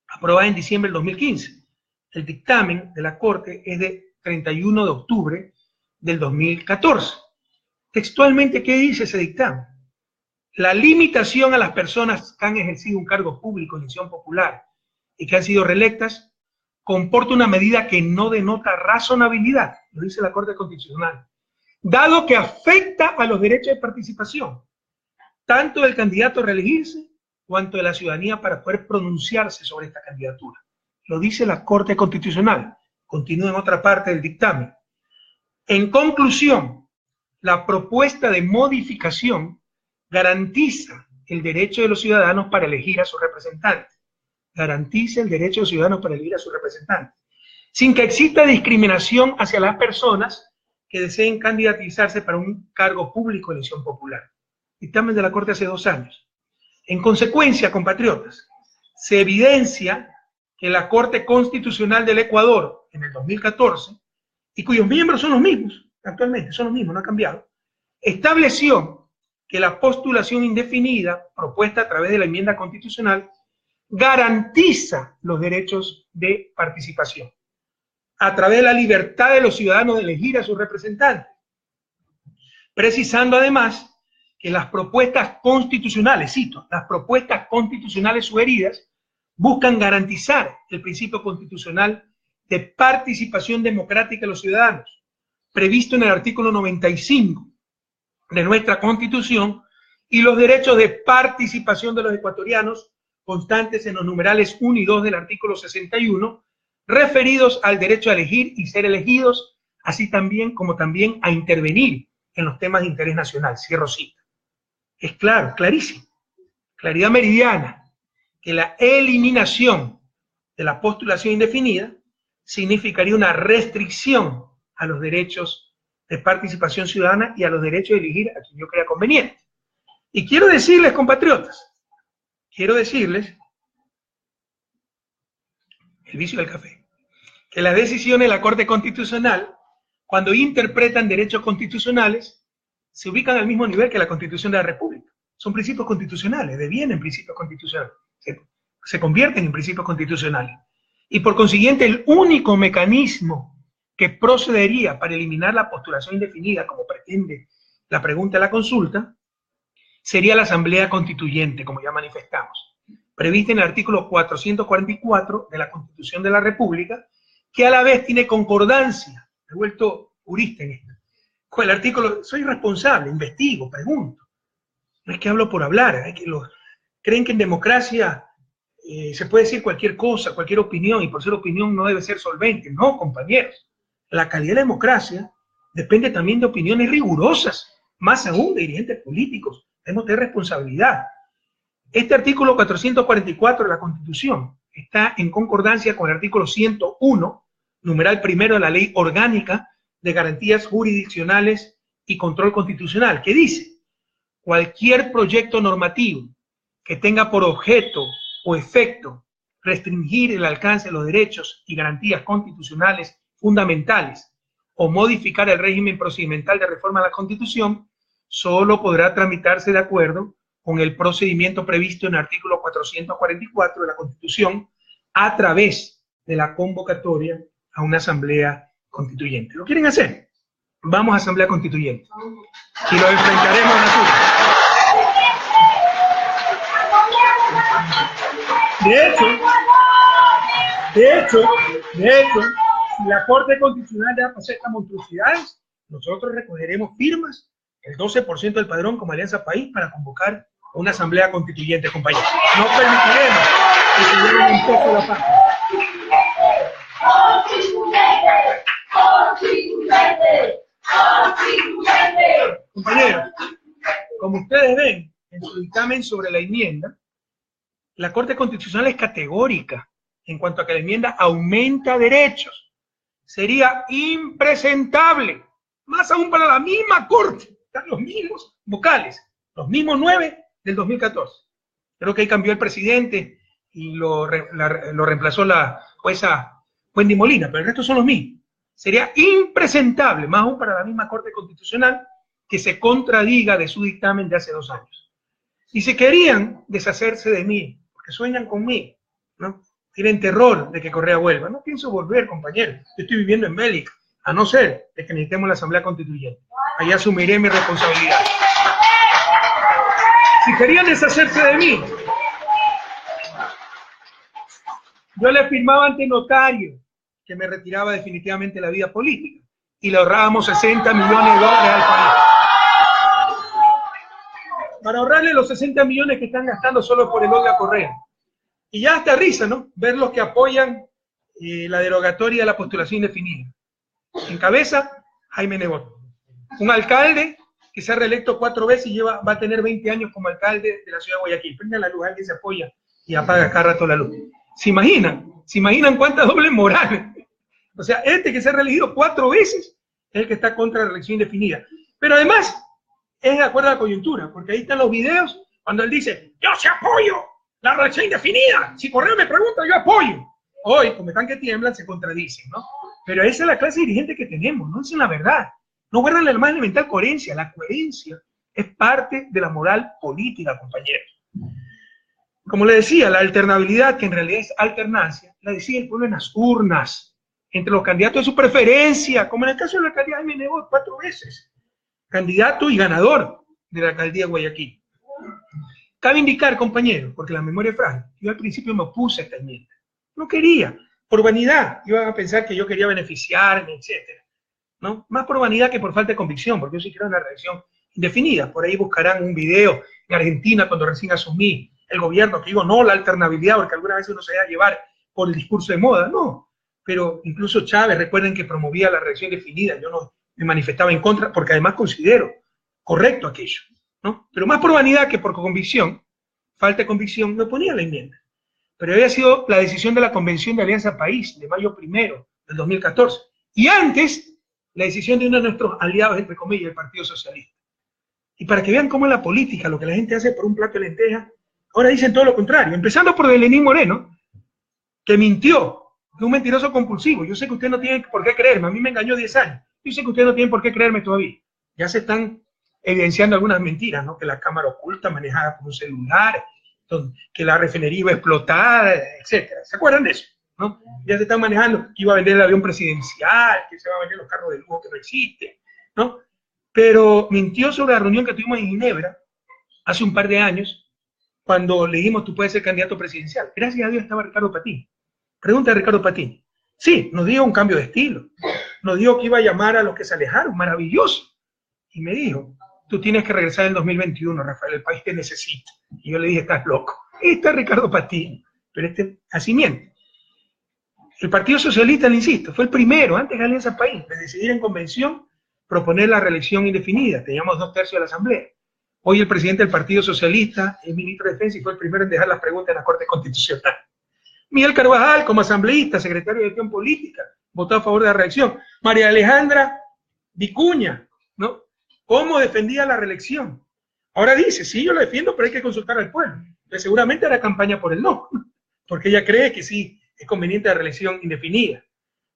S1: aprobada en diciembre del 2015. El dictamen de la Corte es de 31 de octubre del 2014. Textualmente, ¿qué dice ese dictamen? La limitación a las personas que han ejercido un cargo público en elección popular y que han sido reelectas comporta una medida que no denota razonabilidad, lo dice la Corte Constitucional, dado que afecta a los derechos de participación, tanto del candidato a reelegirse, cuanto de la ciudadanía para poder pronunciarse sobre esta candidatura. Lo dice la Corte Constitucional. Continúa en otra parte del dictamen. En conclusión, la propuesta de modificación garantiza el derecho de los ciudadanos para elegir a sus representantes. Garantiza el derecho de los ciudadanos para elegir a sus representantes, sin que exista discriminación hacia las personas que deseen candidatizarse para un cargo público de elección popular. Dictamen de la Corte hace 2 años. En consecuencia, compatriotas, se evidencia que la Corte Constitucional del Ecuador, en el 2014, y cuyos miembros son los mismos, actualmente son los mismos, no han cambiado, estableció que la postulación indefinida, propuesta a través de la enmienda constitucional, garantiza los derechos de participación, a través de la libertad de los ciudadanos de elegir a sus representantes, precisando además que las propuestas constitucionales, cito, las propuestas constitucionales sugeridas buscan garantizar el principio constitucional de participación democrática de los ciudadanos, previsto en el artículo 95 de nuestra Constitución, y los derechos de participación de los ecuatorianos, constantes en los numerales 1 y 2 del artículo 61, referidos al derecho a elegir y ser elegidos, así también como también a intervenir en los temas de interés nacional. Cierro cita. Es claro, clarísimo, claridad meridiana, que la eliminación de la postulación indefinida significaría una restricción a los derechos de participación ciudadana y a los derechos de elegir a quien yo crea conveniente. Y quiero decirles, compatriotas, quiero decirles, el vicio del café, que las decisiones de la Corte Constitucional, cuando interpretan derechos constitucionales, se ubican al mismo nivel que la Constitución de la República. Son principios constitucionales, devienen principios constitucionales, se convierten en principios constitucionales. Y por consiguiente, el único mecanismo que procedería para eliminar la postulación indefinida, como pretende la pregunta de la consulta, sería la Asamblea Constituyente, como ya manifestamos, prevista en el artículo 444 de la Constitución de la República, que a la vez tiene concordancia, me he vuelto jurista en esto, con el artículo, soy responsable, investigo, pregunto, no es que hablo por hablar, es que creen que en democracia se puede decir cualquier cosa, cualquier opinión, y por ser opinión no debe ser solvente. No, compañeros, la calidad de la democracia depende también de opiniones rigurosas, más aún de dirigentes políticos. Tenemos que tener responsabilidad. Este artículo 444 de la Constitución está en concordancia con el artículo 101, numeral primero de la Ley Orgánica de Garantías Jurisdiccionales y Control Constitucional, que dice: cualquier proyecto normativo que tenga por objeto o efecto restringir el alcance de los derechos y garantías constitucionales fundamentales o modificar el régimen procedimental de reforma a la Constitución, solo podrá tramitarse de acuerdo con el procedimiento previsto en el artículo 444 de la Constitución a través de la convocatoria a una asamblea constituyente. ¿Lo quieren hacer? Vamos a asamblea constituyente y lo enfrentaremos a la turma. De hecho, si la Corte Constitucional ya posee estas monstruosidades, nosotros recogeremos firmas, el 12% del padrón como Alianza País, para convocar una asamblea constituyente, compañeros. No permitiremos que se lleven un poco la paz. Compañeros, como ustedes ven en su dictamen sobre la enmienda, la Corte Constitucional es categórica en cuanto a que la enmienda aumenta derechos. Sería impresentable, más aún para la misma Corte, están los mismos vocales, los mismos 9 del 2014. Creo que ahí cambió el presidente y lo reemplazó la jueza Wendy Molina, pero el resto son los mismos. Sería impresentable, más aún para la misma Corte Constitucional, que se contradiga de su dictamen de hace 2 años. Y si querían deshacerse de mí, porque sueñan conmigo, ¿no? Tienen terror de que Correa vuelva. No pienso volver, compañeros. Yo estoy viviendo en Bélgica, a no ser de que necesitemos la Asamblea Constituyente. ahí asumiré mi responsabilidad. Si querían deshacerse de mí, yo le firmaba ante notario que me retiraba definitivamente de la vida política y le ahorrábamos 60 millones de dólares al país. Para ahorrarle los 60 millones que están gastando solo por el odio a Correa. Y ya hasta risa, ¿no? Ver los que apoyan la derogatoria de la postulación indefinida. En cabeza, Jaime Nebot. Un alcalde que se ha reelecto 4 veces y va a tener 20 años como alcalde de la ciudad de Guayaquil. Prenda la luz, alguien se apoya y apaga cada rato la luz. ¿Se imaginan? ¿Se imaginan cuántas dobles morales? O sea, este que se ha reelegido 4 veces es el que está contra la reelección indefinida. Pero además, es de acuerdo a la coyuntura, porque ahí están los videos cuando él dice, yo sí apoyo la reelección indefinida. Si Correa me pregunta, yo apoyo. Hoy, como están que tiemblan, se contradicen, ¿no? Pero esa es la clase dirigente que tenemos, no dicen la verdad. No guardan la más elemental coherencia. La coherencia es parte de la moral política, compañeros. Como le decía, la alternabilidad, que en realidad es alternancia, la decide el pueblo en las urnas, entre los candidatos de su preferencia, como en el caso de la alcaldía de Jaime Nebot, 4 veces. Candidato y ganador de la alcaldía de Guayaquil. Cabe indicar, compañeros, porque la memoria es frágil, yo al principio me opuse a esta enmienda. No quería, por vanidad, iban a pensar que yo quería beneficiarme, etcétera, ¿no? Más por vanidad que por falta de convicción, porque yo sí quiero una reelección indefinida. Por ahí buscarán un video en Argentina cuando recién asumí el gobierno, que digo, no, la alternabilidad, porque alguna vez uno se deja llevar por el discurso de moda, no. Pero incluso Chávez, recuerden que promovía la reelección indefinida, yo no me manifestaba en contra, porque además considero correcto aquello, ¿no? Pero más por vanidad que por convicción, falta de convicción, me ponía la enmienda. Pero había sido la decisión de la Convención de Alianza País, de mayo 1 del 2014. Y antes, la decisión de uno de nuestros aliados, entre comillas, el Partido Socialista. Y para que vean cómo es la política, lo que la gente hace por un plato de lentejas, ahora dicen todo lo contrario. Empezando por Lenín Moreno, que mintió, que es un mentiroso compulsivo. Yo sé que usted no tiene por qué creerme, a mí me engañó 10 años. Yo sé que ustedes no tienen por qué creerme todavía. Ya se están evidenciando algunas mentiras, ¿no? Que la cámara oculta manejada por un celular, que la refinería iba a explotar, etcétera. ¿Se acuerdan de eso? ¿No? Ya se están manejando que iba a vender el avión presidencial, que se va a vender los carros de lujo que no existen, ¿no? Pero mintió sobre la reunión que tuvimos en Ginebra hace un par de años, cuando le dijimos, tú puedes ser candidato presidencial. Gracias a Dios estaba Ricardo Patín. Pregunta a Ricardo Patín. Sí, nos dio un cambio de estilo. Nos dijo que iba a llamar a los que se alejaron, maravilloso. Y me dijo, tú tienes que regresar en 2021, Rafael, el país te necesita. Y yo le dije, estás loco. Ahí está Ricardo Patín, pero así miente. El Partido Socialista, le insisto, fue el primero, antes de Alianza País, de decidir en convención proponer la reelección indefinida. Teníamos 2/3 de la Asamblea. Hoy el presidente del Partido Socialista es ministro de Defensa y fue el primero en dejar las preguntas en la Corte Constitucional. Miguel Carvajal, como asambleísta, secretario de Gestión Política, votó a favor de la reelección. María Alejandra Vicuña, ¿no? ¿Cómo defendía la reelección? Ahora dice, sí, yo la defiendo, pero hay que consultar al pueblo. Entonces, seguramente hará campaña por el no, porque ella cree que sí, es conveniente la reelección indefinida.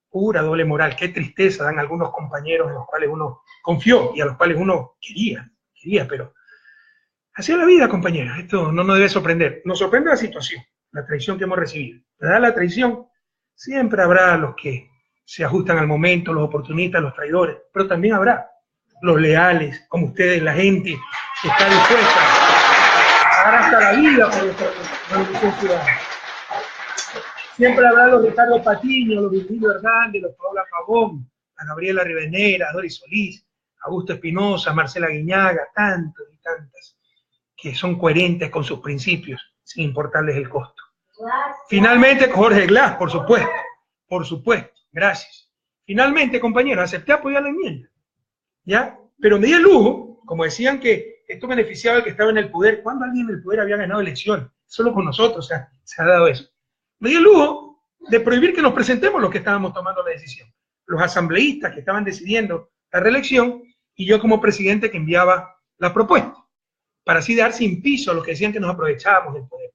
S1: Pura doble moral, qué tristeza dan algunos compañeros en los cuales uno confió y a los cuales uno quería, pero así es la vida, compañeros. Esto no nos debe sorprender. Nos sorprende la situación, la traición que hemos recibido. ¿Verdad? La traición, siempre habrá los que se ajustan al momento, los oportunistas, los traidores, pero también habrá los leales, como ustedes, la gente que está dispuesta a dar hasta la vida por nuestra revolución ciudadana. Siempre habrá los Ricardo Patiño, los Virgilio Hernández, los Paola Pavón, a Gabriela Rivadeneira, a Doris Solís, a Augusto Espinosa, Marcela Guiñaga, tantos y tantas, que son coherentes con sus principios, sin importarles el costo. Finalmente, Jorge Glass, por supuesto, gracias. Finalmente, compañeros, acepté apoyar la enmienda, ¿ya? Pero me di el lujo, como decían que esto beneficiaba al que estaba en el poder. ¿Cuándo alguien en el poder había ganado elecciones? Solo con nosotros, o sea, se ha dado eso. Me di el lujo de prohibir que nos presentemos los que estábamos tomando la decisión. Los asambleístas que estaban decidiendo la reelección y yo como presidente que enviaba la propuesta, para así dar sin piso a los que decían que nos aprovechábamos del poder.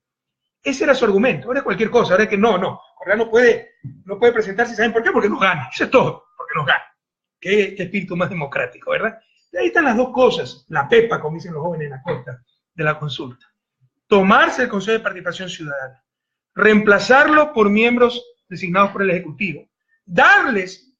S1: Ese era su argumento. Ahora es cualquier cosa, ahora es que no, Correa no puede presentarse, ¿saben por qué? Porque nos gana, eso es todo, porque nos gana. Qué espíritu más democrático, ¿verdad? Y ahí están las dos cosas, la pepa, como dicen los jóvenes en la costa de la consulta. Tomarse el Consejo de Participación Ciudadana, reemplazarlo por miembros designados por el Ejecutivo, darles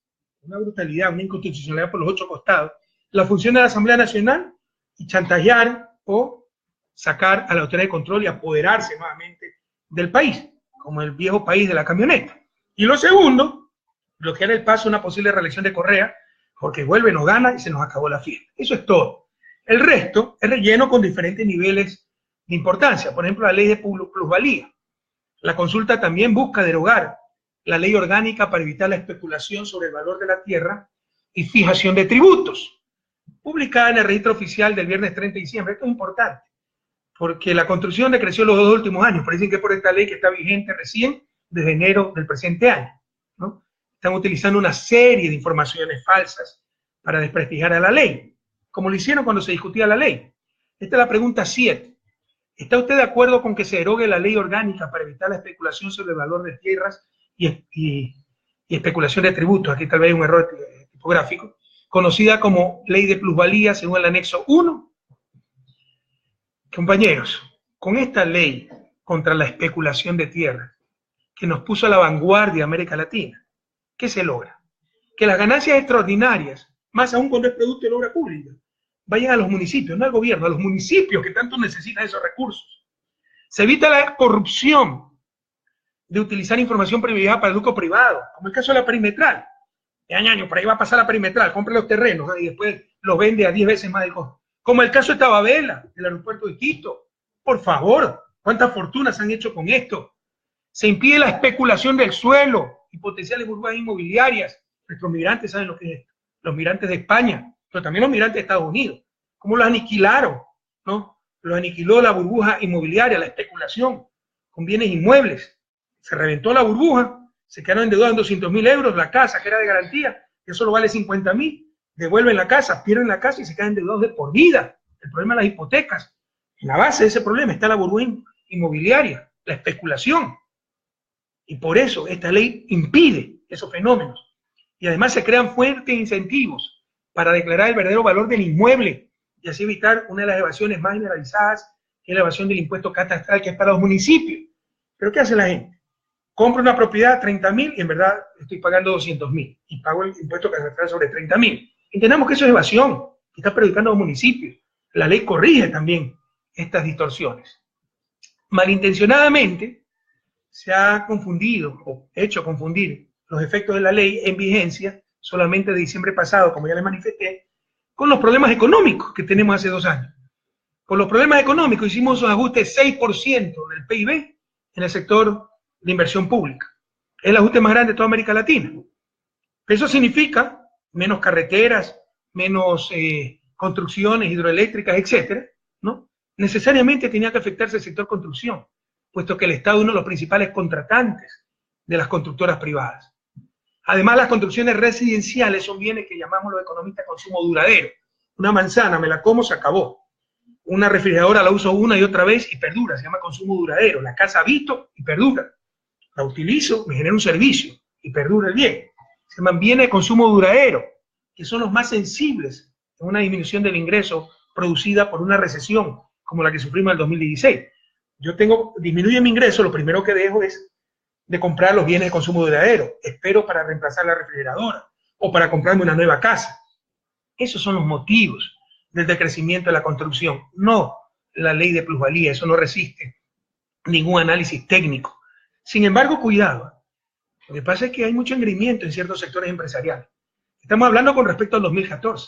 S1: una brutalidad, una inconstitucionalidad por los 8 costados la función de la Asamblea Nacional y chantajear o sacar a la autoridad de control y apoderarse nuevamente del país, como el viejo país de la camioneta. Y lo segundo, bloquear el paso a una posible reelección de Correa, porque vuelve, nos gana y se nos acabó la fiesta. Eso es todo. El resto es relleno con diferentes niveles de importancia. Por ejemplo, la ley de plusvalía. La consulta también busca derogar la ley orgánica para evitar la especulación sobre el valor de la tierra y fijación de tributos, publicada en el registro oficial del viernes 30 de diciembre. Esto es importante, porque la construcción decreció los 2 últimos años. Parece que es por esta ley que está vigente recién desde enero del presente año, ¿no? Están utilizando una serie de informaciones falsas para desprestigiar a la ley, como lo hicieron cuando se discutía la ley. Esta es la pregunta 7. ¿Está usted de acuerdo con que se derogue la ley orgánica para evitar la especulación sobre el valor de tierras y especulación de tributos? Aquí tal vez hay un error tipográfico, conocida como ley de plusvalía según el anexo 1. Compañeros, con esta ley contra la especulación de tierras, que nos puso a la vanguardia de América Latina, ¿qué se logra? Que las ganancias extraordinarias, más aún cuando es producto de la obra pública, vayan a los municipios, no al gobierno, a los municipios que tanto necesitan esos recursos. Se evita la corrupción de utilizar información privilegiada para el lucro privado, como el caso de la perimetral. De año, por ahí va a pasar la perimetral, compra los terrenos y después los vende a 10 veces más del costo. Como el caso de Tababela, del aeropuerto de Quito. Por favor, ¿cuántas fortunas se han hecho con esto? Se impide la especulación del suelo y potenciales burbujas inmobiliarias. Nuestros migrantes saben lo que es esto. Los migrantes de España, pero también los migrantes de Estados Unidos. ¿Cómo los aniquilaron? ¿No? Los aniquiló la burbuja inmobiliaria, la especulación con bienes inmuebles. Se reventó la burbuja, se quedaron endeudados en 200.000 euros, la casa que era de garantía, que solo vale 50.000, devuelven la casa, pierden la casa y se quedan endeudados de por vida. El problema de las hipotecas. En la base de ese problema está la burbuja inmobiliaria, la especulación. Y por eso esta ley impide esos fenómenos. Y además se crean fuertes incentivos para declarar el verdadero valor del inmueble y así evitar una de las evasiones más generalizadas, que es la evasión del impuesto catastral, que es para los municipios. ¿Pero qué hace la gente? Compro una propiedad 30.000 y en verdad estoy pagando 200.000 y pago el impuesto catastral sobre 30.000. Entendamos que eso es evasión, que está perjudicando a los municipios. La ley corrige también estas distorsiones. Malintencionadamente se ha confundido o hecho confundir los efectos de la ley en vigencia solamente de diciembre pasado, como ya les manifesté, con los problemas económicos que tenemos hace 2 años. Por los problemas económicos hicimos un ajuste de 6% del PIB en el sector de inversión pública. Es el ajuste más grande de toda América Latina. Eso significa menos carreteras, menos construcciones hidroeléctricas, etcétera, ¿no? Necesariamente tenía que afectarse el sector construcción, puesto que el Estado es uno de los principales contratantes de las constructoras privadas. Además, las construcciones residenciales son bienes que llamamos los economistas consumo duradero. Una manzana, me la como, se acabó. Una refrigeradora la uso una y otra vez y perdura, se llama consumo duradero. La casa habito y perdura. La utilizo, me genera un servicio y perdura el bien. Se llaman bienes de consumo duradero, que son los más sensibles en una disminución del ingreso producida por una recesión como la que sufrimos en el 2016. Disminuye mi ingreso, lo primero que dejo es de comprar los bienes de consumo duradero. Espero para reemplazar la refrigeradora o para comprarme una nueva casa. Esos son los motivos del decrecimiento de la construcción, no la ley de plusvalía. Eso no resiste ningún análisis técnico. Sin embargo, cuidado. Lo que pasa es que hay mucho engreimiento en ciertos sectores empresariales. Estamos hablando con respecto al 2014.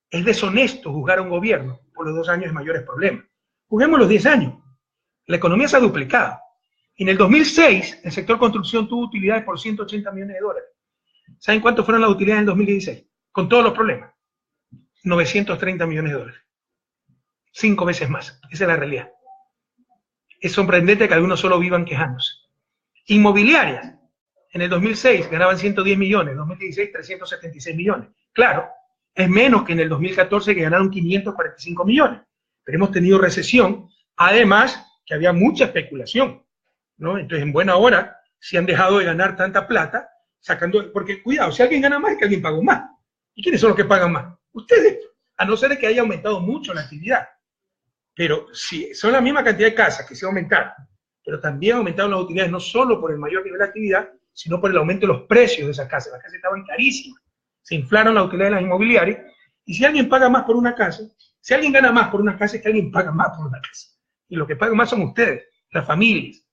S1: Es deshonesto juzgar a un gobierno por los 2 años de mayores problemas. Juguemos los 10 años. La economía se ha duplicado. En el 2006, el sector construcción tuvo utilidades por 180 millones de dólares. ¿Saben cuánto fueron las utilidades en el 2016? Con todos los problemas. 930 millones de dólares. 5 veces más. Esa es la realidad. Es sorprendente que algunos solo vivan quejándose. Inmobiliarias. En el 2006 ganaban 110 millones, en el 2016 376 millones. Claro, es menos que en el 2014 que ganaron 545 millones. Pero hemos tenido recesión, además que había mucha especulación, ¿no? Entonces, en buena hora, si han dejado de ganar tanta plata, sacando, porque cuidado, si alguien gana más, es que alguien pagó más. ¿Y quiénes son los que pagan más? Ustedes, a no ser que haya aumentado mucho la actividad. Pero si son la misma cantidad de casas que se ha aumentado, pero también han aumentado las utilidades no solo por el mayor nivel de actividad, sino por el aumento de los precios de esas casas. Las casas estaban carísimas, se inflaron las utilidades de las inmobiliarias Y si alguien paga más por una casa, si alguien gana más por una casa, es que alguien paga más por una casa. Y lo que pagan más son ustedes, las familias.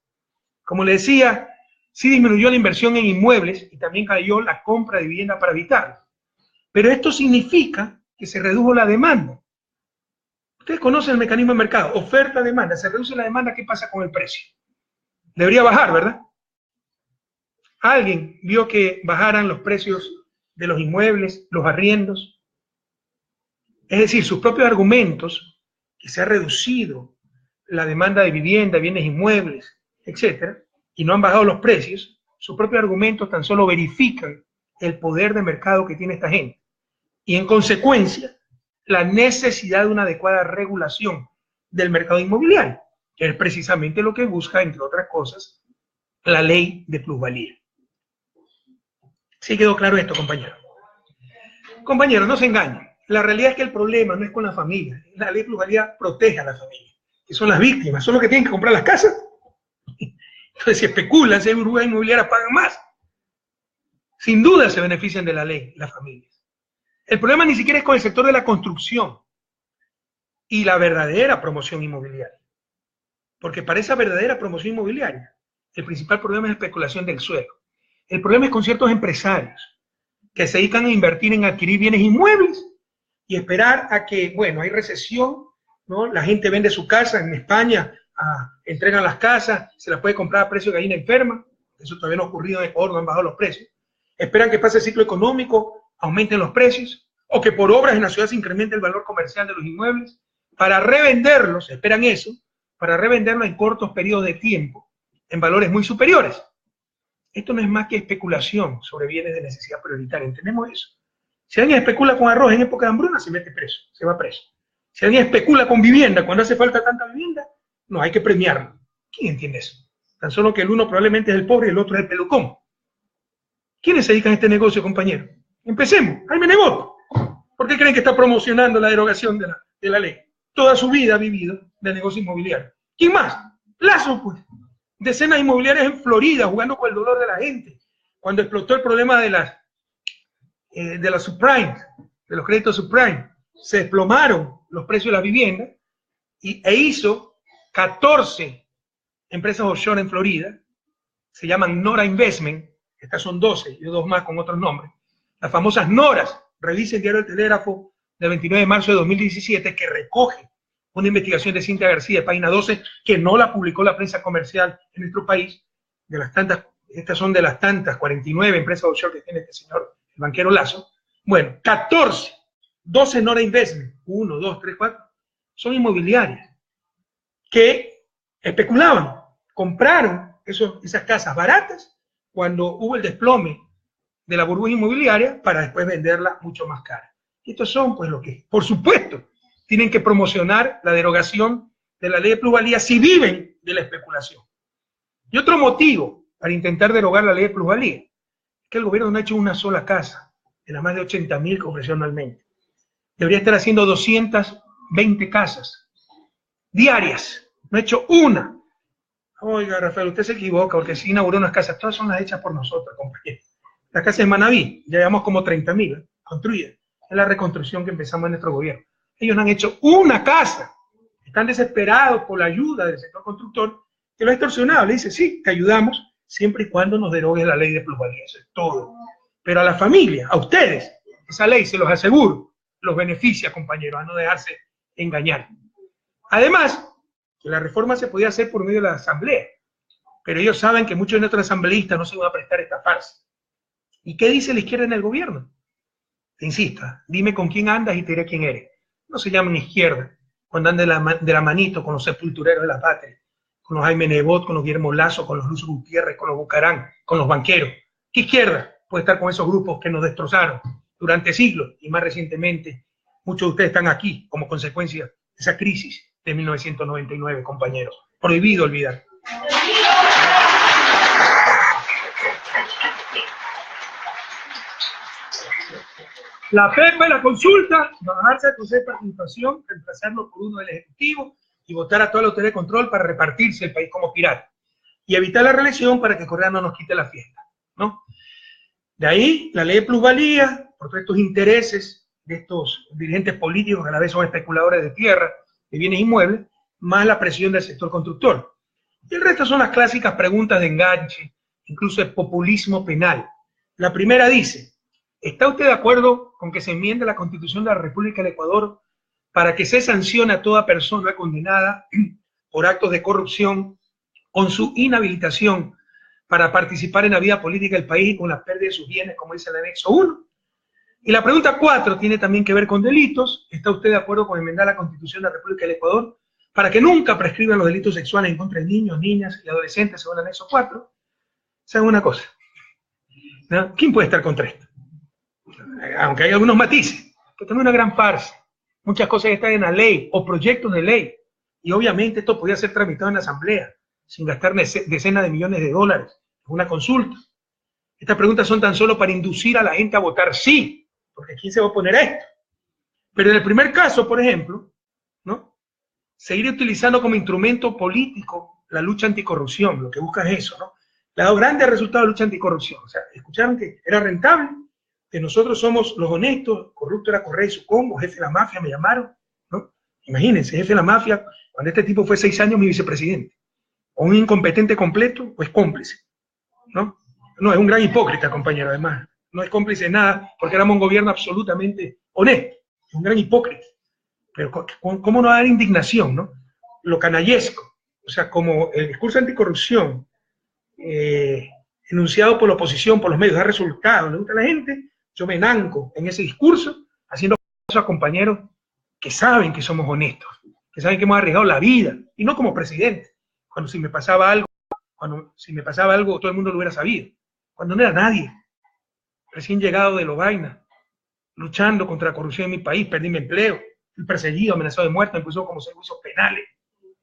S1: Como le decía, sí disminuyó la inversión en inmuebles y también cayó la compra de vivienda para habitar. Pero esto significa que se redujo la demanda. Ustedes conocen el mecanismo de mercado, oferta-demanda. Se reduce la demanda, ¿qué pasa con el precio? Debería bajar, ¿verdad? ¿Alguien vio que bajaran los precios de los inmuebles, los arriendos? Es decir, sus propios argumentos, que se ha reducido la demanda de vivienda, bienes inmuebles, etcétera, y no han bajado los precios, sus propios argumentos tan solo verifican el poder de mercado que tiene esta gente. Y en consecuencia, la necesidad de una adecuada regulación del mercado inmobiliario, que es precisamente lo que busca, entre otras cosas, la ley de plusvalía. ¿Sí quedó claro esto, compañeros? Compañeros, no se engañen. La realidad es que el problema no es con la familia. La ley de plusvalía protege a la familia, que son las víctimas, son los que tienen que comprar las casas. Entonces, si especulan, si hay burbujas inmobiliarias, pagan más. Sin duda se benefician de la ley las familias. El problema ni siquiera es con el sector de la construcción y la verdadera promoción inmobiliaria. Porque para esa verdadera promoción inmobiliaria, el principal problema es la especulación del suelo. El problema es con ciertos empresarios que se dedican a invertir en adquirir bienes inmuebles y esperar a que, bueno, hay recesión, ¿no? La gente vende su casa en España, entregan las casas, se las puede comprar a precio de gallina enferma. Eso todavía no ha ocurrido en Ecuador, no han bajado los precios. Esperan que pase el ciclo económico, aumenten los precios, o que por obras en la ciudad se incremente el valor comercial de los inmuebles, para revenderlos, esperan eso, para revenderlos en cortos periodos de tiempo, en valores muy superiores. Esto no es más que especulación sobre bienes de necesidad prioritaria, ¿entendemos eso? Si alguien especula con arroz en época de hambruna, se mete preso, se va preso. Si alguien especula con vivienda cuando hace falta tanta vivienda, no, hay que premiarlo. ¿Quién entiende eso? Tan solo que el uno probablemente es el pobre y el otro es el pelucón. ¿Quiénes se dedican a este negocio, compañero? Empecemos. Jaime Nebot. ¿Por qué creen que está promocionando la derogación de la ley? Toda su vida ha vivido del negocio inmobiliario. ¿Quién más? Lazo, pues. Decenas de inmobiliarias en Florida jugando con el dolor de la gente. Cuando explotó el problema de las subprime, de los créditos subprime, se desplomaron los precios de la vivienda e hizo 14 empresas offshore en Florida, se llaman Nora Investment, estas son 12 y dos más con otros nombres, las famosas Noras. Revisen el diario El Telégrafo del 29 de marzo de 2017 que recoge una investigación de Cintia García, página 12, que no la publicó la prensa comercial en nuestro país. De las tantas, estas son de las tantas 49 empresas offshore que tiene este señor, el banquero Lazo. Bueno, 14, 12 Nora Investment, 1, 2, 3, 4, son inmobiliarias que especulaban, compraron esas casas baratas cuando hubo el desplome de la burbuja inmobiliaria para después venderla mucho más cara. Y estos son, pues, lo que, por supuesto, tienen que promocionar la derogación de la ley de plusvalía si viven de la especulación. Y otro motivo para intentar derogar la ley de plusvalía es que el gobierno no ha hecho una sola casa de las más de 80.000 que ofreció anualmente. Debería estar haciendo 220 casas diarias. No ha hecho una. Oiga, Rafael, usted se equivoca porque si inauguró unas casas, todas son las hechas por nosotros, compañeros. Las casas de Manaví, ya llevamos como 30.000 construidas. Es la reconstrucción que empezamos en nuestro gobierno. Ellos no han hecho una casa. Están desesperados por la ayuda del sector constructor, que lo ha extorsionado. Le dice, sí, te ayudamos, siempre y cuando nos derogues la ley de plusvalía. Eso es todo. Pero a la familia, a ustedes, esa ley, se los aseguro, los beneficia, compañeros, a no dejarse engañar. Además, que la reforma se podía hacer por medio de la asamblea, pero ellos saben que muchos de nuestros asambleístas no se van a prestar esta farsa. ¿Y qué dice la izquierda en el gobierno? Te insista, dime con quién andas y te diré quién eres. No se llaman izquierda cuando andan de la manito con los sepultureros de la patria, con los Jaime Nebot, con los Guillermo Lazo, con los Luz Gutiérrez, con los Bucarán, con los banqueros. ¿Qué izquierda puede estar con esos grupos que nos destrozaron durante siglos? Y más recientemente, muchos de ustedes están aquí como consecuencia de esa crisis de 1999, compañeros. Prohibido olvidar. La FEPA y la consulta, bajarse al Consejo de Participación, reemplazarlo por uno del Ejecutivo y votar a toda la autoridad de control para repartirse el país como pirata. Y evitar la reelección para que Correa no nos quite la fiesta, ¿no? De ahí, la ley de plusvalía, por todos estos intereses de estos dirigentes políticos que a la vez son especuladores de tierra, de bienes inmuebles, más la presión del sector constructor. Y el resto son las clásicas preguntas de enganche, incluso de populismo penal. La primera dice: ¿está usted de acuerdo con que se enmiende la Constitución de la República del Ecuador para que se sancione a toda persona condenada por actos de corrupción con su inhabilitación para participar en la vida política del país y con la pérdida de sus bienes, como dice el anexo 1? Y la pregunta 4 tiene también que ver con delitos. ¿Está usted de acuerdo con enmendar la Constitución de la República del Ecuador para que nunca prescriban los delitos sexuales en contra de niños, niñas y adolescentes, según el anexo 4? ¿Saben una cosa? ¿No? ¿Quién puede estar contra esto? Aunque hay algunos matices, pero también una gran farsa. Muchas cosas están en la ley o proyectos de ley, y obviamente esto podía ser tramitado en la Asamblea sin gastar decenas de millones de dólares en una consulta. Estas preguntas son tan solo para inducir a la gente a votar sí, porque ¿quién se va a oponer a esto? Pero en el primer caso, por ejemplo, ¿no?, seguir utilizando como instrumento político la lucha anticorrupción, lo que busca es eso, ¿no? Le ha dado grandes resultados a la lucha anticorrupción. O sea, escucharon que era rentable, que nosotros somos los honestos, corrupto era Correa y su combo, jefe de la mafia, me llamaron, ¿no? Imagínense, jefe de la mafia, cuando este tipo fue 6 años mi vicepresidente. O un incompetente completo, pues cómplice, ¿no? No, es un gran hipócrita, compañero, además. No es cómplice de nada, porque éramos un gobierno absolutamente honesto. Es un gran hipócrita. Pero ¿cómo no dar indignación, no? Lo canallesco. O sea, como el discurso anticorrupción enunciado por la oposición, por los medios, da resultados, le gusta a la gente, yo me nanco en ese discurso, haciendo caso a compañeros que saben que somos honestos, que saben que hemos arriesgado la vida, y no como presidente. Cuando si me pasaba algo, todo el mundo lo hubiera sabido. Cuando no era nadie, recién llegado de Lovaina, luchando contra la corrupción en mi país, perdí mi empleo, fui perseguido, amenazado de muerte, me pusieron como servicios penales.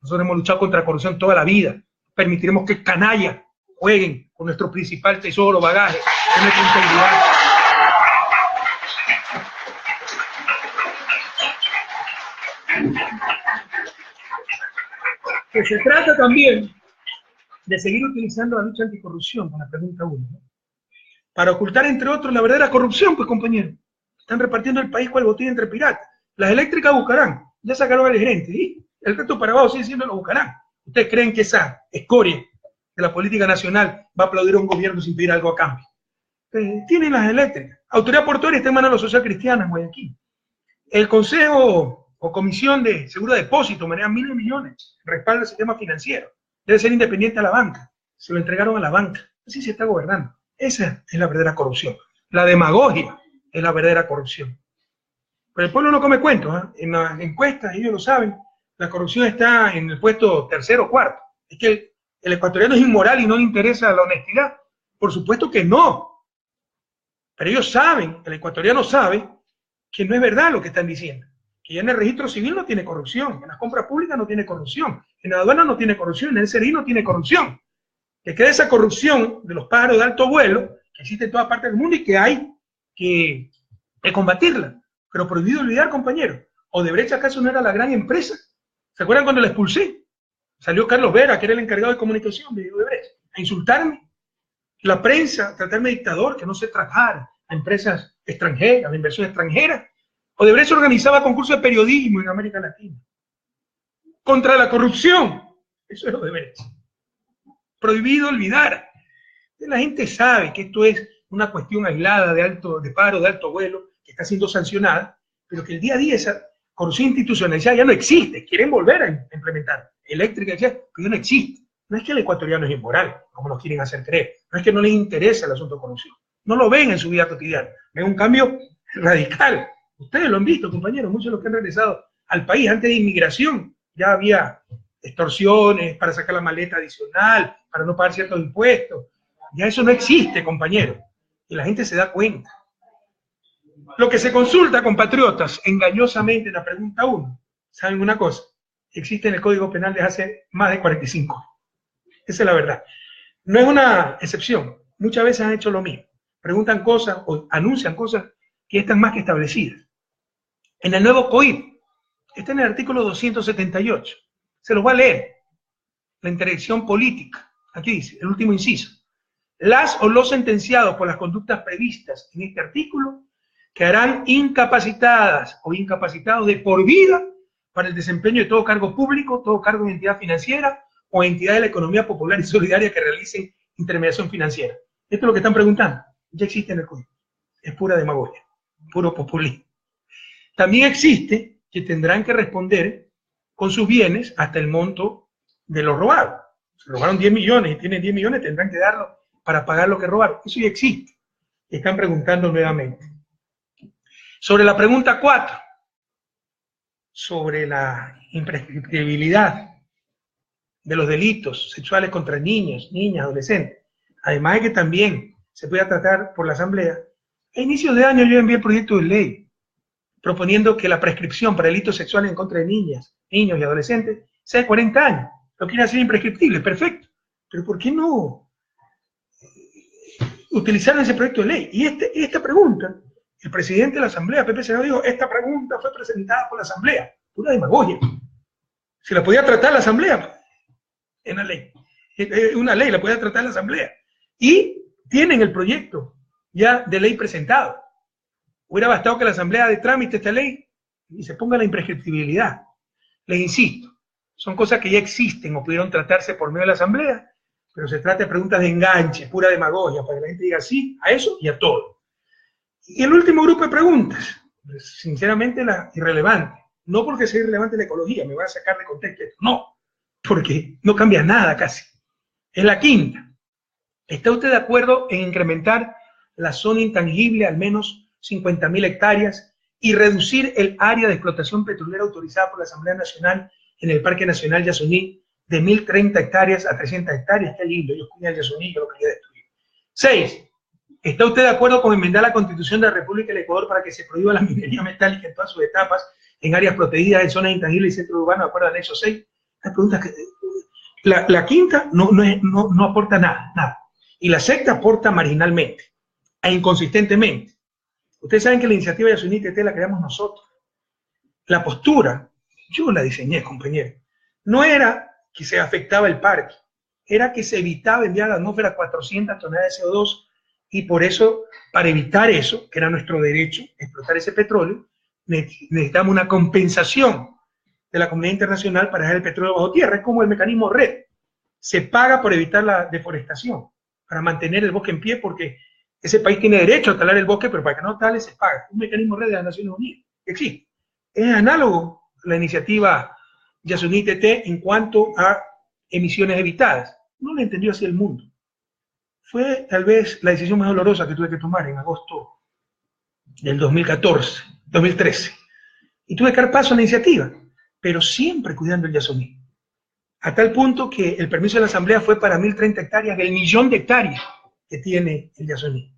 S1: Nosotros hemos luchado contra la corrupción toda la vida. Permitiremos que canallas jueguen con nuestro principal tesoro, bagaje, es nuestra integridad. Que se trata también de seguir utilizando la lucha anticorrupción, con la pregunta 1, ¿no?, para ocultar, entre otros, la verdadera corrupción, pues, compañeros. Están repartiendo el país cual botín entre piratas. Las eléctricas buscarán, ya sacaron al gerente, y el resto para abajo sigue siendo lo buscarán. ¿Ustedes creen que esa escoria de la política nacional va a aplaudir a un gobierno sin pedir algo a cambio? Tienen las eléctricas. Autoridad portuaria está en manos de los social cristianos en Guayaquil. El Consejo o Comisión de Seguro de Depósito maneja miles de millones, respalda el sistema financiero. Debe ser independiente a la banca. Se lo entregaron a la banca. Así se está gobernando. Esa es la verdadera corrupción. La demagogia es la verdadera corrupción. Pero el pueblo no come cuentos, ¿eh? En las encuestas, ellos lo saben, la corrupción está en el puesto 3º o 4º. Es que el ecuatoriano es inmoral y no le interesa la honestidad. Por supuesto que no. Pero ellos saben, el ecuatoriano sabe, que no es verdad lo que están diciendo. Que ya en el registro civil no tiene corrupción, en las compras públicas no tiene corrupción, en la aduana no tiene corrupción, en el SRI no tiene corrupción. Que queda esa corrupción de los pájaros de alto vuelo, que existe en todas partes del mundo y que hay que combatirla. Pero prohibido olvidar, compañeros, ¿Odebrecht acaso no era la gran empresa? ¿Se acuerdan cuando la expulsé? Salió Carlos Vera, que era el encargado de comunicación de Odebrecht, a insultarme. La prensa, a tratarme de dictador, que no sé tratar a empresas extranjeras, a inversión extranjera. Odebrecht organizaba concursos de periodismo en América Latina. Contra la corrupción. Eso es Odebrecht. Prohibido olvidar. La gente sabe que esto es una cuestión aislada de paro de alto vuelo que está siendo sancionada, pero que el día a día esa corrupción institucionalizada ya no existe. Quieren volver a implementar eléctrica, pero ya no existe. No es que el ecuatoriano es inmoral, como nos quieren hacer creer. No es que no les interesa el asunto de corrupción. No lo ven en su vida cotidiana. Ven un cambio radical. Ustedes lo han visto, compañeros, muchos de los que han regresado al país antes de inmigración. Ya había extorsiones para sacar la maleta adicional, para no pagar ciertos impuestos. Ya eso no existe, compañero. Y la gente se da cuenta. Lo que se consulta, compatriotas, engañosamente en la pregunta 1, ¿saben una cosa? Existe en el Código Penal desde hace más de 45 años. Esa es la verdad. No es una excepción. Muchas veces han hecho lo mismo. Preguntan cosas o anuncian cosas que están más que establecidas. En el nuevo COIP, está en el artículo 278. Se los voy a leer. La interdicción política. Aquí dice, el último inciso. Las o los sentenciados por las conductas previstas en este artículo quedarán incapacitadas o incapacitados de por vida para el desempeño de todo cargo público, todo cargo de entidad financiera o entidad de la economía popular y solidaria que realicen intermediación financiera. Esto es lo que están preguntando. Ya existe en el código. Es pura demagogia, puro populismo. También existe que tendrán que responder con sus bienes hasta el monto de lo robado. Si robaron 10 millones y tienen 10 millones, tendrán que darlo para pagar lo que robaron. Eso ya existe. Están preguntando nuevamente. Sobre la pregunta 4, sobre la imprescriptibilidad de los delitos sexuales contra niños, niñas, adolescentes, además de que también se pueda tratar por la Asamblea, a inicios de año yo envié el proyecto de ley proponiendo que la prescripción para delitos sexuales en contra de niñas, niños y adolescentes sea de 40 años. Lo quieren hacer imprescriptible, perfecto. Pero ¿por qué no utilizaron ese proyecto de ley? Y esta pregunta, el presidente de la Asamblea, Pepe Senado, dijo, esta pregunta fue presentada por la Asamblea. Pura demagogia. Se la podía tratar la Asamblea en la ley. Una ley la podía tratar la Asamblea. Y tienen el proyecto ya de ley presentado. Hubiera bastado que la Asamblea de trámite esta ley y se ponga la imprescriptibilidad. Les insisto, son cosas que ya existen o pudieron tratarse por medio de la Asamblea, pero se trata de preguntas de enganche, pura demagogia, para que la gente diga sí a eso y a todo. Y el último grupo de preguntas, sinceramente la irrelevante, no porque sea irrelevante la ecología, me voy a sacar de contexto esto, no, porque no cambia nada casi. Es la quinta. ¿Está usted de acuerdo en incrementar la zona intangible al menos 50.000 hectáreas y reducir el área de explotación petrolera autorizada por la Asamblea Nacional en el Parque Nacional Yasuní de 1.030 hectáreas a 300 hectáreas? Qué lindo, yo cuidé el Yasuní, yo lo quería destruir. 6. ¿Está usted de acuerdo con enmendar la Constitución de la República del Ecuador para que se prohíba la minería metálica en todas sus etapas, en áreas protegidas, en zonas intangibles y centros urbanos, de acuerdo al anexo 6? Las preguntas que... La quinta no aporta nada. Y la sexta aporta marginalmente e inconsistentemente. Ustedes saben que la iniciativa de Yasuní TT la creamos nosotros. La postura, yo la diseñé, compañero, no era que se afectaba el parque, era que se evitaba enviar a la atmósfera 400 toneladas de CO2 y por eso, para evitar eso, que era nuestro derecho, explotar ese petróleo, necesitamos una compensación de la comunidad internacional para dejar el petróleo bajo tierra. Es como el mecanismo RED. Se paga por evitar la deforestación, para mantener el bosque en pie, porque ese país tiene derecho a talar el bosque, pero para que no tale se paga. Un mecanismo RED de las Naciones Unidas. Existe. Es análogo a la iniciativa Yasuní TT en cuanto a emisiones evitadas. No lo entendió así el mundo. Fue tal vez la decisión más dolorosa que tuve que tomar en agosto del 2013. Y tuve que dar paso a la iniciativa, pero siempre cuidando el Yasuní. A tal punto que el permiso de la Asamblea fue para 1.030 hectáreas del 1.000.000 de hectáreas que tiene el Yasuní.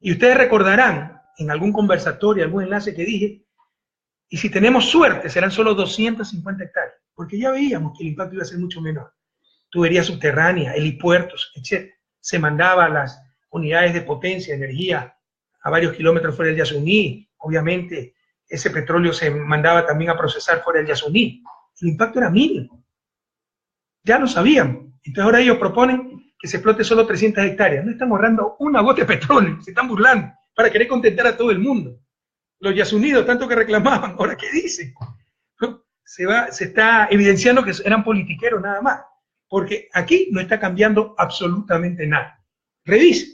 S1: Y ustedes recordarán en algún conversatorio, algún enlace que dije, y si tenemos suerte serán solo 250 hectáreas, porque ya veíamos que el impacto iba a ser mucho menor. Tuberías subterráneas, helipuertos, etc. Se mandaba a las unidades de potencia, energía, a varios kilómetros fuera del Yasuní. Obviamente, ese petróleo se mandaba también a procesar fuera del Yasuní. El impacto era mínimo. Ya lo sabíamos. Entonces ahora ellos proponen que se explote solo 300 hectáreas. No están ahorrando una gota de petróleo, se están burlando para querer contentar a todo el mundo. Los yasunidos, tanto que reclamaban, ahora ¿qué dicen? Se está evidenciando que eran politiqueros nada más, porque aquí no está cambiando absolutamente nada. Revise,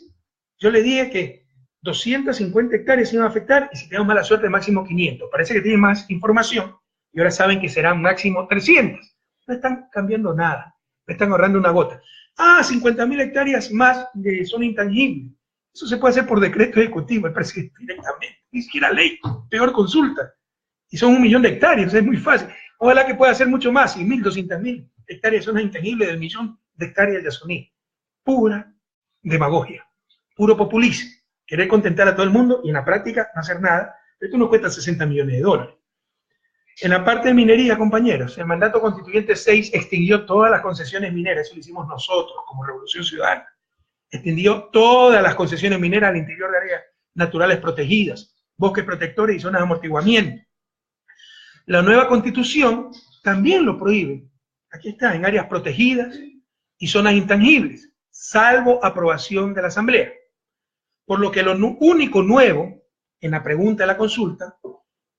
S1: yo le dije que 250 hectáreas se iban a afectar y si tenemos mala suerte máximo 500. Parece que tienen más información y ahora saben que serán máximo 300. No están cambiando nada, no están ahorrando una gota. 50.000 hectáreas más de zona intangible. Eso se puede hacer por decreto ejecutivo, el presidente directamente, ni siquiera ley, peor consulta. Y son 1.000.000 de hectáreas, es muy fácil. Ojalá que pueda hacer mucho más, 100.000, 200.000 hectáreas de zona intangible del 1.000.000 de hectáreas de Yasuní. Pura demagogia, puro populismo. Querer contentar a todo el mundo y en la práctica no hacer nada. Esto nos cuesta 60 millones de dólares. En la parte de minería, compañeros, el mandato constituyente 6 extinguió todas las concesiones mineras, eso lo hicimos nosotros como Revolución Ciudadana. Extendió todas las concesiones mineras al interior de áreas naturales protegidas, bosques protectores y zonas de amortiguamiento. La nueva constitución también lo prohíbe. Aquí está, en áreas protegidas y zonas intangibles, salvo aprobación de la Asamblea. Por lo que lo único nuevo en la pregunta de la consulta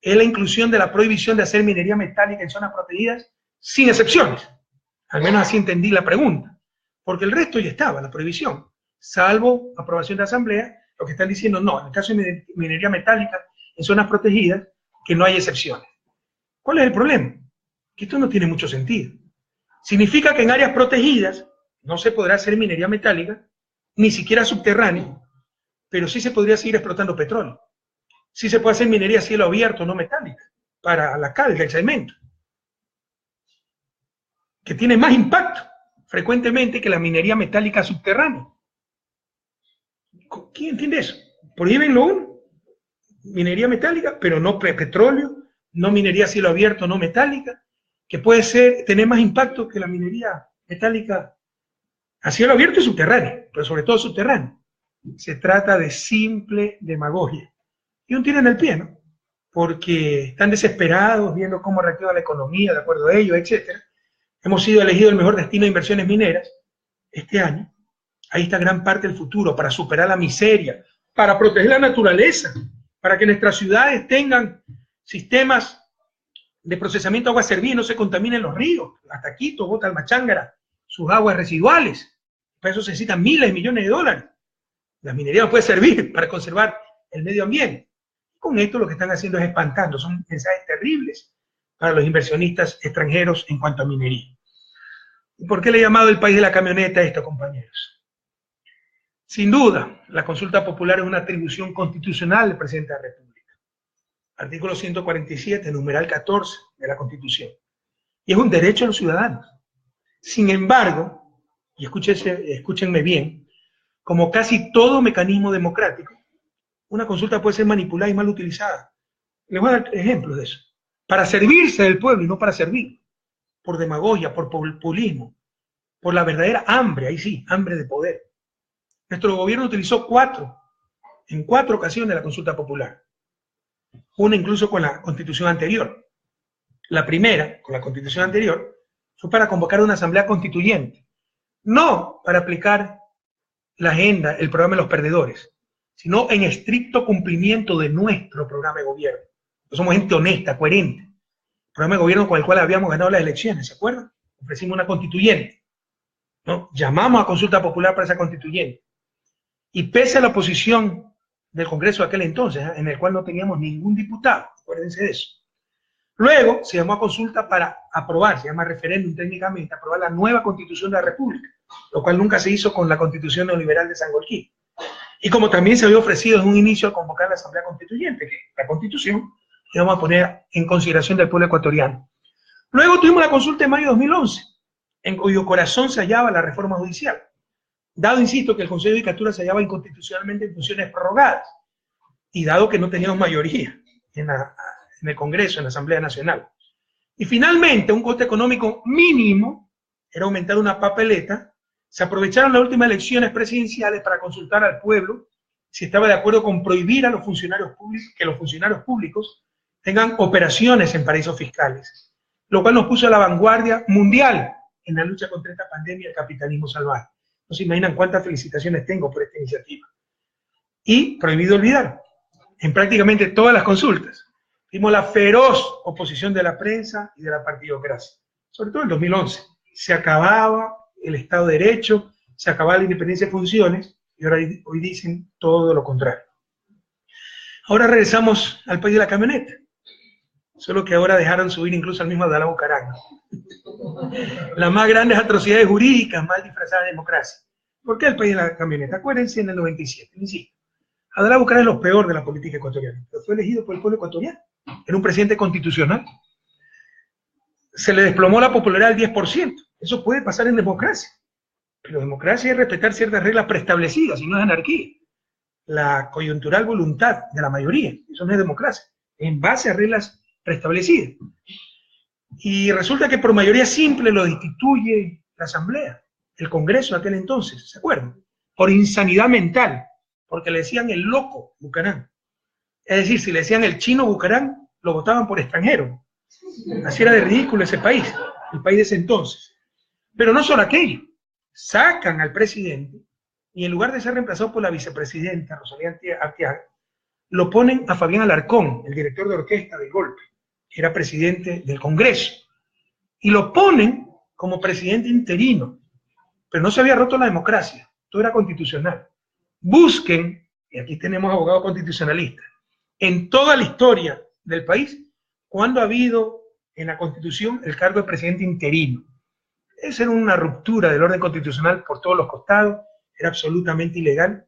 S1: es la inclusión de la prohibición de hacer minería metálica en zonas protegidas sin excepciones. Al menos así entendí la pregunta, porque el resto ya estaba, la prohibición, salvo aprobación de asamblea, lo que están diciendo no, en el caso de minería metálica en zonas protegidas, que no hay excepciones. ¿Cuál es el problema? Que esto no tiene mucho sentido. Significa que en áreas protegidas no se podrá hacer minería metálica, ni siquiera subterránea, pero sí se podría seguir explotando petróleo. Sí se puede hacer minería a cielo abierto, no metálica, para la cal del cemento, que tiene más impacto frecuentemente que la minería metálica subterránea. ¿Quién entiende eso? Prohíben lo uno, minería metálica, pero no petróleo, no minería a cielo abierto, no metálica, que puede tener más impacto que la minería metálica a cielo abierto y subterránea, pero sobre todo subterránea. Se trata de simple demagogia. Y un tiro en el pie, ¿no? Porque están desesperados viendo cómo reactiva la economía, de acuerdo a ellos, etc. Hemos sido elegidos el mejor destino de inversiones mineras este año. Ahí está gran parte del futuro, para superar la miseria, para proteger la naturaleza, para que nuestras ciudades tengan sistemas de procesamiento de agua servida y no se contaminen los ríos. Hasta Quito, Bota, Almachángara, sus aguas residuales. Para eso se necesitan miles de millones de dólares. La minería nos puede servir para conservar el medio ambiente. Con esto lo que están haciendo es espantando. Son mensajes terribles para los inversionistas extranjeros en cuanto a minería. ¿Y por qué le he llamado el país de la camioneta a esto, compañeros? Sin duda, la consulta popular es una atribución constitucional del presidente de la República. Artículo 147, numeral 14 de la Constitución. Y es un derecho de los ciudadanos. Sin embargo, y escúchenme bien, como casi todo mecanismo democrático, una consulta puede ser manipulada y mal utilizada. Les voy a dar ejemplos de eso. Para servirse del pueblo y no para servir. Por demagogia, por populismo, por la verdadera hambre, ahí sí, hambre de poder. Nuestro gobierno utilizó en cuatro ocasiones la consulta popular. Una incluso con la constitución anterior. La primera, con la constitución anterior, fue para convocar una asamblea constituyente. No para aplicar la agenda, el programa de los perdedores, sino en estricto cumplimiento de nuestro programa de gobierno. Nosotros somos gente honesta, coherente. El programa de gobierno con el cual habíamos ganado las elecciones, ¿se acuerdan? Ofrecimos una constituyente, ¿no? Llamamos a consulta popular para esa constituyente. Y pese a la oposición del Congreso de aquel entonces, en el cual no teníamos ningún diputado, acuérdense de eso. Luego se llamó a consulta para aprobar, se llama referéndum técnicamente, aprobar la nueva Constitución de la República, lo cual nunca se hizo con la Constitución neoliberal de Sangolquí. Y como también se había ofrecido en un inicio a convocar la Asamblea Constituyente, que la Constitución que vamos a poner en consideración del pueblo ecuatoriano. Luego tuvimos la consulta en mayo de 2011, en cuyo corazón se hallaba la reforma judicial. Dado, insisto, que el Consejo de Judicatura se hallaba inconstitucionalmente en funciones prorrogadas, y dado que no teníamos mayoría en el Congreso, en la Asamblea Nacional. Y finalmente, un coste económico mínimo era aumentar una papeleta. Se aprovecharon las últimas elecciones presidenciales para consultar al pueblo si estaba de acuerdo con prohibir a los funcionarios públicos, que los funcionarios públicos tengan operaciones en paraísos fiscales, lo cual nos puso a la vanguardia mundial en la lucha contra esta pandemia del capitalismo salvaje. No se imaginan cuántas felicitaciones tengo por esta iniciativa. Y prohibido olvidar, en prácticamente todas las consultas, vimos la feroz oposición de la prensa y de la partidocracia, sobre todo en 2011. Se acababa el Estado de Derecho, se acababa la independencia de funciones, y ahora hoy dicen todo lo contrario. Ahora regresamos al país de la camioneta, solo que ahora dejaron subir incluso al mismo Abdalá Bucaram. Las más grandes atrocidades jurídicas, mal disfrazadas de democracia. ¿Por qué el país de la camioneta? Acuérdense en el 97, insisto. Abdalá Bucaram es lo peor de la política ecuatoriana, pero fue elegido por el pueblo ecuatoriano. Era un presidente constitucional. Se le desplomó la popularidad al 10%. Eso puede pasar en democracia. Pero democracia es respetar ciertas reglas preestablecidas, y no es anarquía. La coyuntural voluntad de la mayoría, eso no es democracia, en base a reglas preestablecidas. Y resulta que por mayoría simple lo destituye la Asamblea, el Congreso de aquel entonces, ¿se acuerdan? Por insanidad mental, porque le decían el loco Bucaram. Es decir, si le decían el chino Bucaram, lo votaban por extranjero. Así era de ridículo ese país, el país de ese entonces. Pero no solo aquello, sacan al presidente y en lugar de ser reemplazado por la vicepresidenta Rosalía Arteaga, lo ponen a Fabián Alarcón, el director de orquesta del golpe, que era presidente del Congreso, y lo ponen como presidente interino, pero no se había roto la democracia, todo era constitucional. Busquen, y aquí tenemos abogados constitucionalistas, en toda la historia del país, cuando ha habido en la Constitución el cargo de presidente interino. Esa era una ruptura del orden constitucional por todos los costados, era absolutamente ilegal.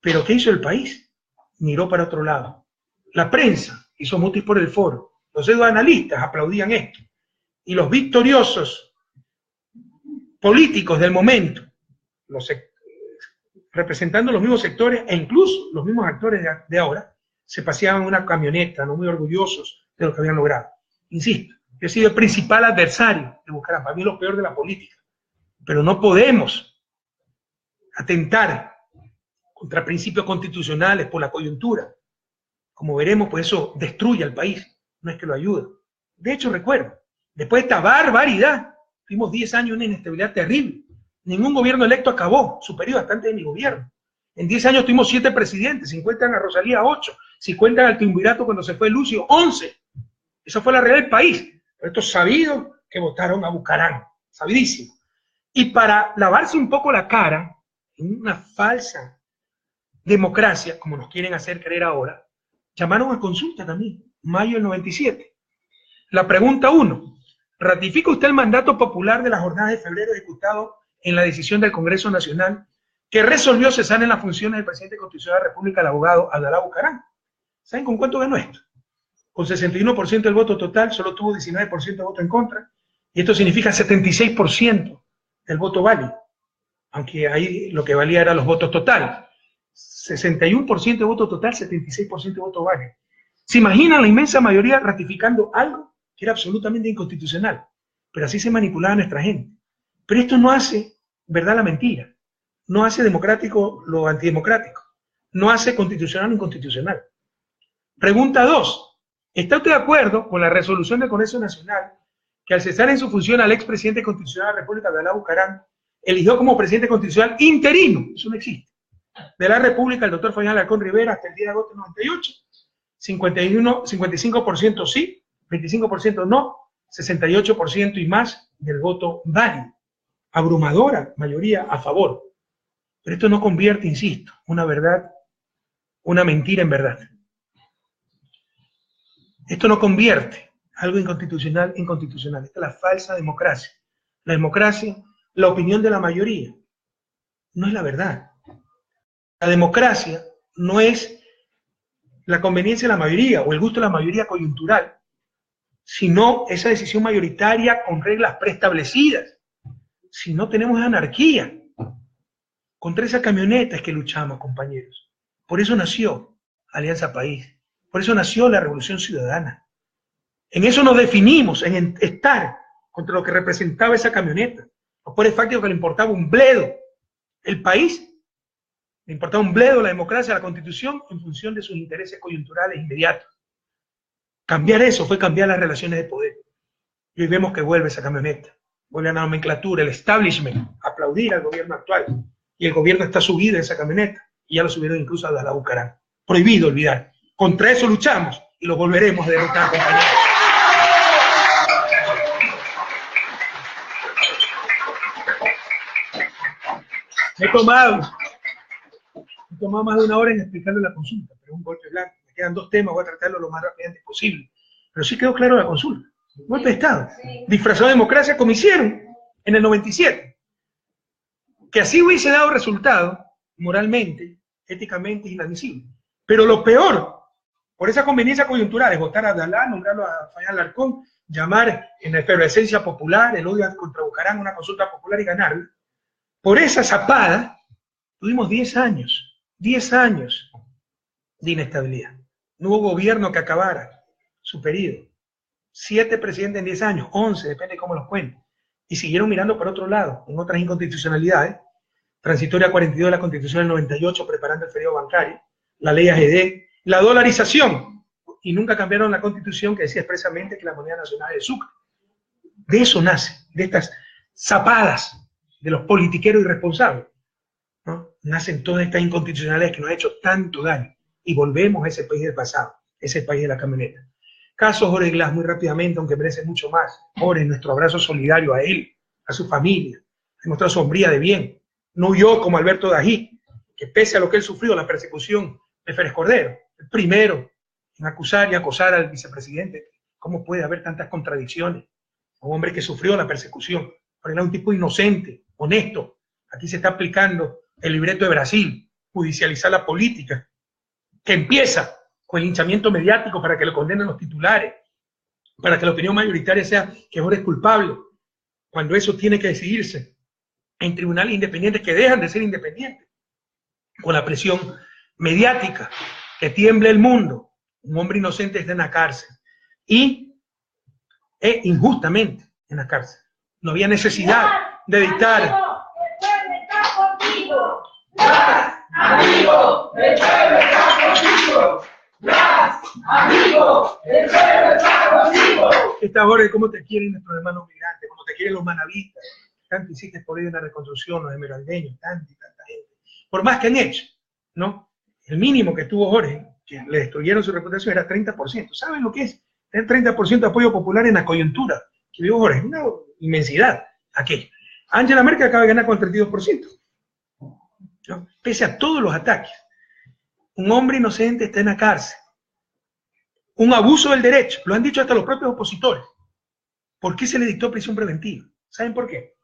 S1: Pero ¿qué hizo el país? Miró para otro lado. La prensa hizo mutis por el foro, los analistas aplaudían esto, y los victoriosos políticos del momento, representando los mismos sectores e incluso los mismos actores de ahora, se paseaban en una camioneta, no muy orgullosos de lo que habían logrado. Insisto, yo he sido el principal adversario de Bucaram, para mí lo peor de la política, pero no podemos atentar contra principios constitucionales por la coyuntura. Como veremos, pues eso destruye al país, no es que lo ayude. De hecho, recuerdo, después de esta barbaridad, tuvimos 10 años de una inestabilidad terrible. Ningún gobierno electo acabó, su periodo bastante de mi gobierno. En 10 años tuvimos 7 presidentes, 50 a Rosalía 8, 50 al triunvirato cuando se fue Lucio 11. Esa fue la realidad del país. Pero esto es sabido que votaron a Bucaram, sabidísimo. Y para lavarse un poco la cara, en una falsa democracia, como nos quieren hacer creer ahora, llamaron a consulta también, mayo del 97. La pregunta 1, ¿ratifica usted el mandato popular de la jornada de febrero ejecutado en la decisión del Congreso Nacional que resolvió cesar en las funciones del presidente constitucional de la República, el abogado Abdalá Bucaram? ¿Saben con cuánto ganó esto? Con 61% del voto total, solo tuvo 19% de voto en contra, y esto significa 76% del voto válido, aunque ahí lo que valía eran los votos totales. 61% de voto total, 76% de voto válido. ¿Se imaginan la inmensa mayoría ratificando algo que era absolutamente inconstitucional? Pero así se manipulaba a nuestra gente. Pero esto no hace verdad la mentira, no hace democrático lo antidemocrático, no hace constitucional lo inconstitucional. Pregunta 2. ¿Está usted de acuerdo con la resolución del Congreso Nacional que al cesar en su función al expresidente constitucional de la República, Abdalá Bucaram, eligió como presidente constitucional interino, eso no existe, de la República el doctor Fabián Alarcón Rivera hasta el 10 de agosto del 98? 55% sí, 25% no, 68% y más del voto válido. Abrumadora mayoría a favor. Pero esto no convierte, insisto, una verdad, una mentira en verdad. Esto no convierte algo inconstitucional en constitucional. Esta es la falsa democracia. La democracia, la opinión de la mayoría, no es la verdad. La democracia no es la conveniencia de la mayoría o el gusto de la mayoría coyuntural, sino esa decisión mayoritaria con reglas preestablecidas. Si no, tenemos anarquía. Contra esa camioneta es que luchamos, compañeros. Por eso nació Alianza País. Por eso nació la Revolución Ciudadana. En eso nos definimos, en estar contra lo que representaba esa camioneta. Por el facto que le importaba un bledo el país, le importaba un bledo la democracia, la Constitución, en función de sus intereses coyunturales inmediatos. Cambiar eso fue cambiar las relaciones de poder. Y hoy vemos que vuelve esa camioneta, vuelve a la nomenclatura, el establishment, aplaudir al gobierno actual. Y el gobierno está subido en esa camioneta, y ya lo subieron incluso a la Bucaram. Prohibido olvidar. Contra eso luchamos y lo volveremos a derrotar, compañeros. Me he tomado más de una hora en explicarle la consulta, pero es un golpe blanco. Me quedan 2 temas, voy a tratarlo lo más rápidamente posible. Pero sí quedó claro la consulta. Golpe de Estado. Disfrazado de democracia como hicieron en el 97. Que así hubiese dado resultado, moralmente, éticamente, es inadmisible. Pero lo peor, por esa conveniencia coyuntural, es votar a Abdalá, nombrarlo a Fabián Alarcón, llamar en la efervescencia popular, el odio contra Bucaram, una consulta popular y ganarla. Por esa zapada, tuvimos 10 años de inestabilidad. No hubo gobierno que acabara su periodo. 7 presidentes en 10 años, 11, depende de cómo los cuenten. Y siguieron mirando por otro lado, en otras inconstitucionalidades, transitoria 42 de la Constitución del 98, preparando el feriado bancario, la ley AGD, la dolarización, y nunca cambiaron la Constitución que decía expresamente que la moneda nacional es el Sucre. De eso nace, de estas zapadas de los politiqueros irresponsables, ¿no? Nacen todas estas inconstitucionalidades que nos han hecho tanto daño. y volvemos a ese país del pasado, ese país de la camioneta. Caso Jorge Glass, muy rápidamente, aunque merece mucho más. Jorge, nuestro abrazo solidario a él, a su familia, a nuestra sombría de bien. No yo como Alberto Dají, que pese a lo que él sufrió, la persecución de Férez Cordero, el primero en acusar y acosar al vicepresidente. ¿Cómo puede haber tantas contradicciones? Un hombre que sufrió la persecución, pero era un tipo inocente, honesto. Aquí se está aplicando el libreto de Brasil, judicializar la política, que empieza con el linchamiento mediático para que lo condenen los titulares, para que la opinión mayoritaria sea que Jorge es culpable, cuando eso tiene que decidirse en tribunales independientes que dejan de ser independientes, con la presión mediática, que tiemble el mundo. Un hombre inocente está en la cárcel y injustamente en la cárcel. No había necesidad de dictar.
S2: Amigo, el pueblo está contigo. Amigo, el pueblo está contigo.
S1: Esta hora, ¿cómo te quieren nuestros hermanos migrantes? ¿Cómo te quieren los manavistas? Tanto hiciste por ello en la reconstrucción, los esmeraldeños, tanta y tanta gente. Por más que han hecho, ¿no? El mínimo que tuvo Jorge, que le destruyeron su reputación, era 30%. ¿Saben lo que es tener 30% de apoyo popular en la coyuntura que vivió Jorge? Una inmensidad aquello. Angela Merkel acaba de ganar con el 32%. ¿No? Pese a todos los ataques. Un hombre inocente está en la cárcel. Un abuso del derecho, lo han dicho hasta los propios opositores. ¿Por qué se le dictó prisión preventiva? ¿Saben por qué?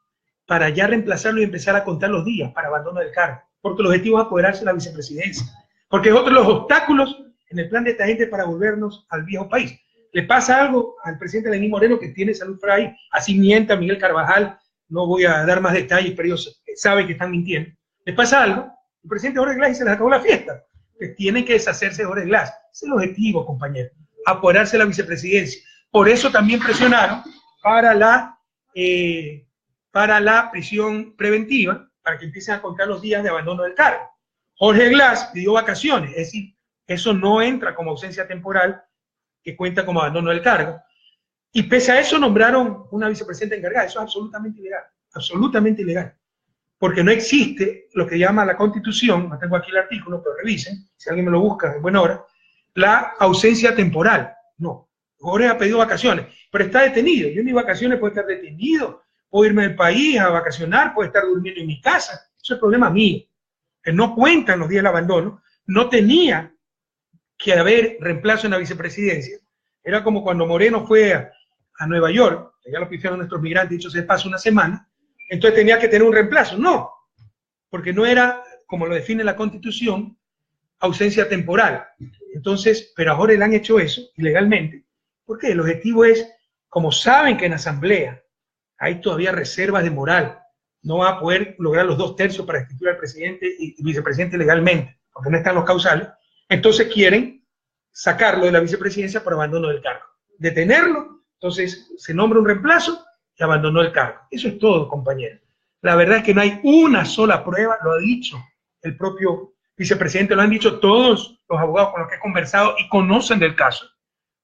S1: Para ya reemplazarlo y empezar a contar los días para abandono del cargo. Porque el objetivo es apoderarse de la vicepresidencia. Porque es otro de los obstáculos en el plan de esta gente para volvernos al viejo país. Le pasa algo al presidente Lenín Moreno, que tiene salud frágil, así mienta Miguel Carvajal, no voy a dar más detalles, pero ellos saben que están mintiendo. Le pasa algo, el presidente Jorge Glass y se les acabó la fiesta. Que tienen que deshacerse de Jorge Glass. Ese es el objetivo, compañero, apoderarse de la vicepresidencia. Por eso también presionaron para la prisión preventiva, para que empiecen a contar los días de abandono del cargo. Jorge Glass pidió vacaciones, es decir, eso no entra como ausencia temporal, que cuenta como abandono del cargo. Y pese a eso nombraron una vicepresidenta encargada. Eso es absolutamente ilegal. Porque no existe lo que llama la Constitución, no tengo aquí el artículo, pero revisen, si alguien me lo busca en buena hora, la ausencia temporal. No, Jorge ha pedido vacaciones, pero está detenido. Yo en mis vacaciones puedo estar detenido, puedo irme del país a vacacionar, puedo estar durmiendo en mi casa. Eso es problema mío. Que no cuentan los días del abandono, no tenía que haber reemplazo en la vicepresidencia. Era como cuando Moreno fue a Nueva York, allá lo pifiaron nuestros migrantes, dicho se pasa una semana, entonces tenía que tener un reemplazo. No, porque no era, como lo define la Constitución, ausencia temporal. Entonces, pero a Jorge le han hecho eso ilegalmente, porque el objetivo es, como saben que en asamblea hay todavía reservas de moral, no va a poder lograr los 2/3 para destituir al presidente y vicepresidente legalmente, porque no están los causales, entonces quieren sacarlo de la vicepresidencia por abandono del cargo. Detenerlo, entonces se nombra un reemplazo y abandonó el cargo. Eso es todo, compañero. La verdad es que no hay una sola prueba, lo ha dicho el propio vicepresidente, lo han dicho todos los abogados con los que he conversado y conocen del caso,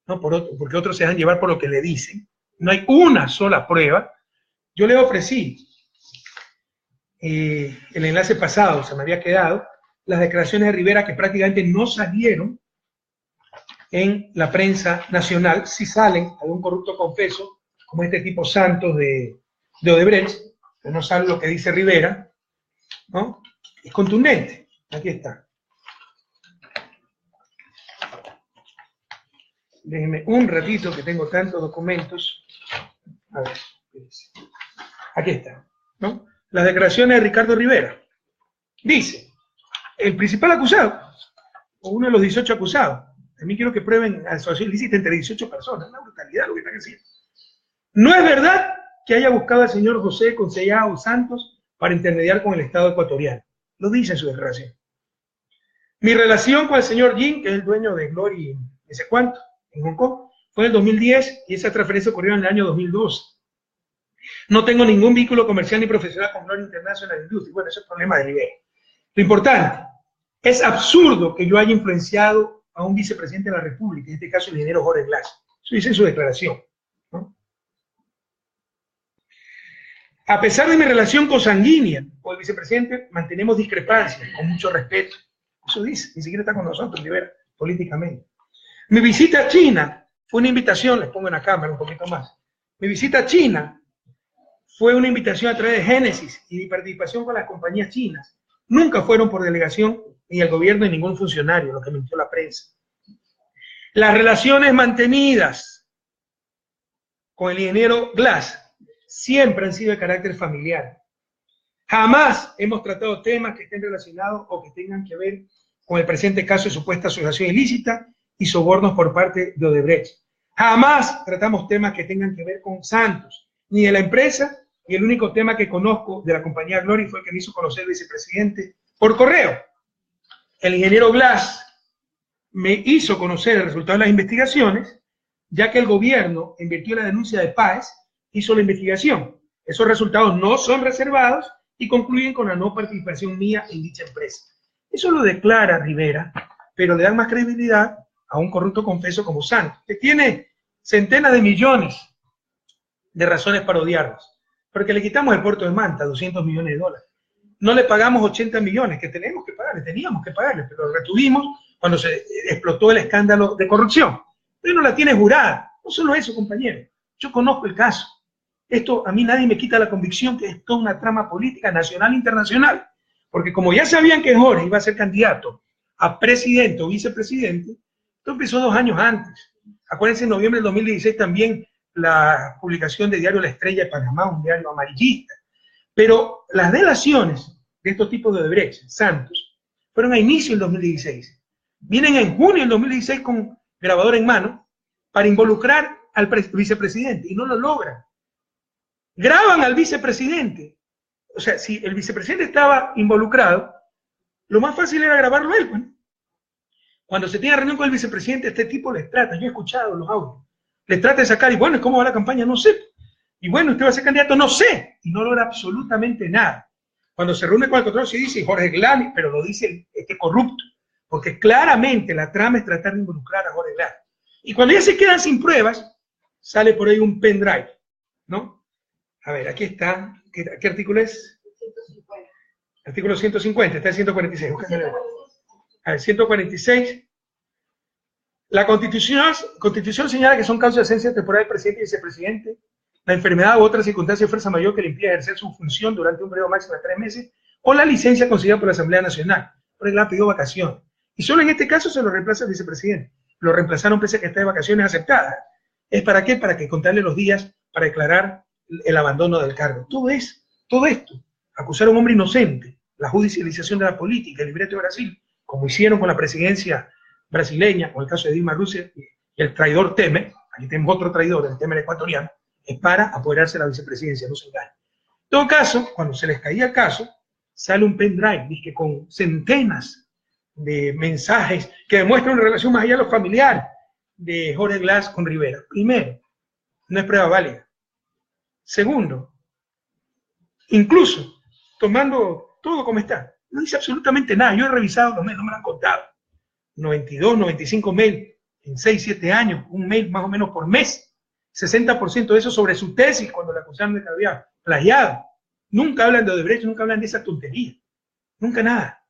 S1: ¿no? Porque otros se dejan llevar por lo que le dicen. No hay una sola prueba. Yo le ofrecí el enlace pasado, se me había quedado, las declaraciones de Rivera que prácticamente no salieron en la prensa nacional, si salen algún corrupto confeso, como este tipo Santos de Odebrecht, que no sabe lo que dice Rivera, ¿no? Es contundente. Aquí está. Déjenme un ratito que tengo tantos documentos. A ver, aquí está, ¿no? Las declaraciones de Ricardo Rivera. Dice, el principal acusado, o uno de los 18 acusados, también quiero que prueben asociación ilícita entre 18 personas, una brutalidad lo que están haciendo. No es verdad que haya buscado al señor José Concellao Santos para intermediar con el Estado ecuatoriano. Lo dice en su declaración. Mi relación con el señor Jin, que es el dueño de Glory, no sé cuánto, en Hong Kong, fue en el 2010 y esa transferencia ocurrió en el año 2012. No tengo ningún vínculo comercial ni profesional con Glory International Industries. Bueno, ese es el problema de Rivera. Lo importante, es absurdo que yo haya influenciado a un vicepresidente de la República, en este caso el ingeniero Jorge Glass. Eso dice en su declaración, ¿no? A pesar de mi relación consanguínea con el vicepresidente, mantenemos discrepancias con mucho respeto. Eso dice, ni siquiera está con nosotros, Rivera, políticamente. Mi visita a China fue una invitación, les pongo en la cámara un poquito más. Mi visita a China fue una invitación a través de Génesis y mi participación con las compañías chinas. Nunca fueron por delegación ni el gobierno ni ningún funcionario, lo que mintió la prensa. Las relaciones mantenidas con el ingeniero Glass siempre han sido de carácter familiar. Jamás hemos tratado temas que estén relacionados o que tengan que ver con el presente caso de supuesta asociación ilícita y sobornos por parte de Odebrecht. Jamás tratamos temas que tengan que ver con Santos, ni de la empresa, y el único tema que conozco de la compañía Glory fue el que me hizo conocer el vicepresidente por correo. El ingeniero Glass me hizo conocer el resultado de las investigaciones, ya que el gobierno invirtió la denuncia de Páez, hizo la investigación. Esos resultados no son reservados y concluyen con la no participación mía en dicha empresa. Eso lo declara Rivera, pero le dan más credibilidad a un corrupto confeso como Santos, que tiene centenas de millones de razones para odiarnos. Porque le quitamos el puerto de Manta, 200 millones de dólares. No le pagamos 80 millones que tenemos que pagarle, teníamos que pagarle, pero lo retuvimos cuando se explotó el escándalo de corrupción. Pero no la tiene jurada. No solo eso, compañero. Yo conozco el caso. Esto a mí nadie me quita la convicción que es toda una trama política nacional e internacional. Porque como ya sabían que Jorge iba a ser candidato a presidente o vicepresidente, esto empezó 2 años antes. Acuérdense, en noviembre del 2016 también la publicación de diario La Estrella de Panamá, un diario amarillista. Pero las delaciones de estos tipos de Odebrecht, Santos, fueron a inicio del 2016. Vienen en junio del 2016 con grabador en mano para involucrar al vicepresidente y no lo logran. Graban al vicepresidente. O sea, si el vicepresidente estaba involucrado, lo más fácil era grabarlo él. Pues. Cuando se tiene reunión con el vicepresidente, este tipo les trata, yo he escuchado los audios, les trata de sacar, y bueno, ¿cómo va la campaña? No sé. Y bueno, ¿usted va a ser candidato? No sé. Y no logra absolutamente nada. Cuando se reúne con el control, se dice Jorge Glass, pero lo dice este corrupto, porque claramente la trama es tratar de involucrar a Jorge Glass. Y cuando ya se quedan sin pruebas, sale por ahí un pendrive, ¿no? A ver, aquí está. ¿Qué artículo es? 150. Artículo 150, está en 146. A ver, 146. La Constitución señala que son causas de ausencia temporal del presidente y vicepresidente, la enfermedad u otra circunstancia de fuerza mayor que le impida ejercer su función durante un periodo máximo de 3 meses, o la licencia concedida por la Asamblea Nacional. Por ejemplo, pidió vacaciones. Y solo en este caso se lo reemplaza el vicepresidente. Lo reemplazaron pese a que está de vacaciones aceptadas. ¿Es para qué? Para que contarle los días para declarar el abandono del cargo. Todo esto, acusar a un hombre inocente, la judicialización de la política, el libreto de Brasil, como hicieron con la presidencia brasileña, con el caso de Dilma Rousseff y el traidor Temer, aquí tenemos otro traidor, el Temer ecuatoriano, es para apoderarse de la vicepresidencia, no se engañen. En todo caso, cuando se les caía el caso, sale un pendrive, dice, con centenas de mensajes que demuestran una relación más allá de lo familiar de Jorge Glass con Rivera. Primero, no es prueba válida. Segundo, incluso tomando todo como está, no dice absolutamente nada. Yo he revisado los mails, no me lo han contado. 92, 95 mails en 6, 7 años, un mail más o menos por mes. 60% de eso sobre su tesis cuando la acusaron de que había plagiado. Nunca hablan de Odebrecht, nunca hablan de esa tontería. Nunca nada.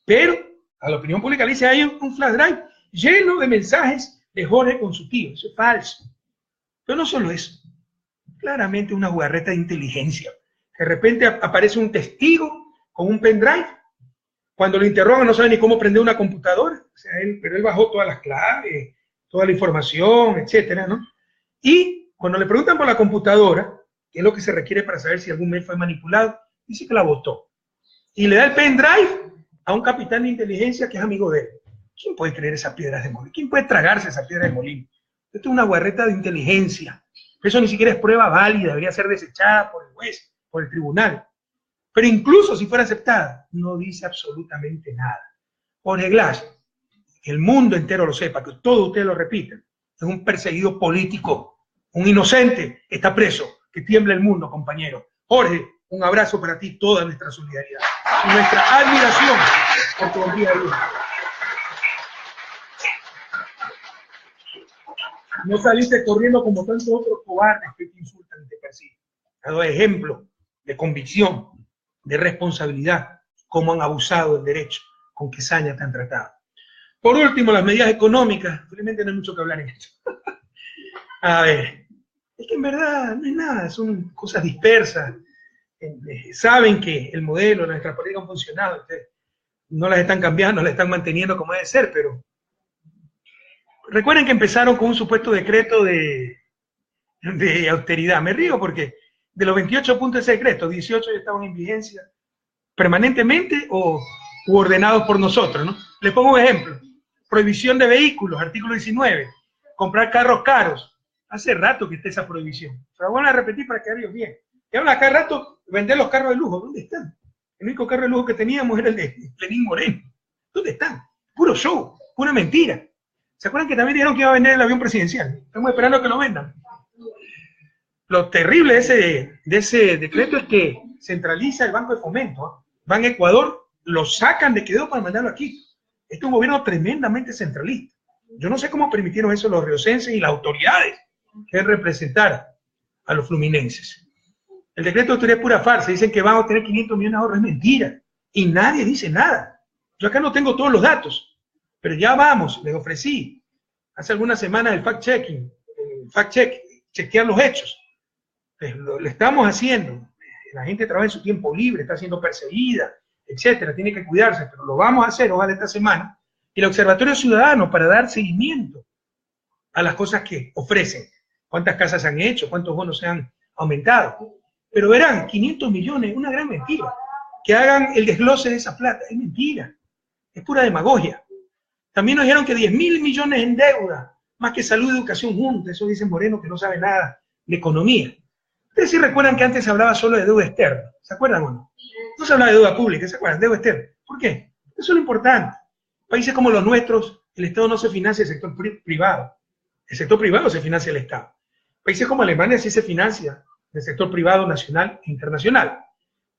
S1: Pero a la opinión pública le dice, hay un flash drive lleno de mensajes de Jorge con su tío. Eso es falso. Pero no solo eso. Claramente una jugarreta de inteligencia. De repente aparece un testigo con un pendrive. Cuando lo interrogan no sabe ni cómo prender una computadora. O sea, pero él bajó todas las claves, toda la información, etcétera, ¿no? Y cuando le preguntan por la computadora, que es lo que se requiere para saber si algún mail fue manipulado, dice que la botó. Y le da el pendrive a un capitán de inteligencia que es amigo de él. ¿Quién puede creer esas piedras de molino? ¿Quién puede tragarse esa piedra de molino? Esto es una guarreta de inteligencia. Eso ni siquiera es prueba válida, debería ser desechada por el juez, por el tribunal. Pero incluso si fuera aceptada, no dice absolutamente nada. Jorge Glass, que el mundo entero lo sepa, que todos ustedes lo repitan, es un perseguido político, un inocente, está preso, que tiembla el mundo, compañero. Jorge, un abrazo para ti, toda nuestra solidaridad y nuestra admiración por tu honestidad. No saliste corriendo como tantos otros cobardes que te insultan y te persiguen. Has dado ejemplo de convicción, de responsabilidad, cómo han abusado del derecho, con qué saña te han tratado. Por último, las medidas económicas. Felizmente no hay mucho que hablar en esto. A ver, es que en verdad no es nada, son cosas dispersas. Saben que el modelo, nuestra política han funcionado, no las están cambiando, las están manteniendo como debe ser, pero recuerden que empezaron con un supuesto decreto de austeridad. Me río porque de los 28 puntos de ese decreto, 18 ya estaban en vigencia permanentemente u ordenados por nosotros, ¿no? Les pongo un ejemplo. Prohibición de vehículos, artículo 19. Comprar carros caros. Hace rato que está esa prohibición. Pero bueno, a repetir para que vean bien. Y ahora acá rato vender los carros de lujo. ¿Dónde están? El único carro de lujo que teníamos era el de Lenín Moreno. ¿Dónde están? Puro show, pura mentira. ¿Se acuerdan que también dijeron que iba a vender el avión presidencial? Estamos esperando que lo vendan. Lo terrible de ese decreto es que centraliza el Banco de Fomento. Van a Ecuador, lo sacan de Quevedo para mandarlo aquí. Este es un gobierno tremendamente centralista. Yo no sé cómo permitieron eso los riocenses y las autoridades que representar a los fluminenses. El decreto de autoridad es pura farsa. Dicen que van a obtener 500 millones de ahorros. Es mentira. Y nadie dice nada. Yo acá no tengo todos los datos. Pero ya vamos, les ofrecí hace algunas semanas el fact-checking, chequear los hechos. Lo estamos haciendo. La gente trabaja en su tiempo libre, está siendo perseguida, etcétera, tiene que cuidarse, pero lo vamos a hacer, ojalá esta semana. Y el Observatorio Ciudadano para dar seguimiento a las cosas que ofrecen. Cuántas casas han hecho, cuántos bonos se han aumentado. Pero verán, 500 millones, una gran mentira. Que hagan el desglose de esa plata, es mentira. Es pura demagogia. También nos dijeron que 10.000 millones en deuda, más que salud y educación juntas. Eso dice Moreno, que no sabe nada de economía. Ustedes sí recuerdan que antes se hablaba solo de deuda externa. ¿Se acuerdan o no? No se hablaba de deuda pública, ¿se acuerdan? Deuda externa. ¿Por qué? Eso es lo importante. Países como los nuestros, el Estado no se financia el sector privado. El sector privado se financia el Estado. Países como Alemania sí se financia el sector privado nacional e internacional.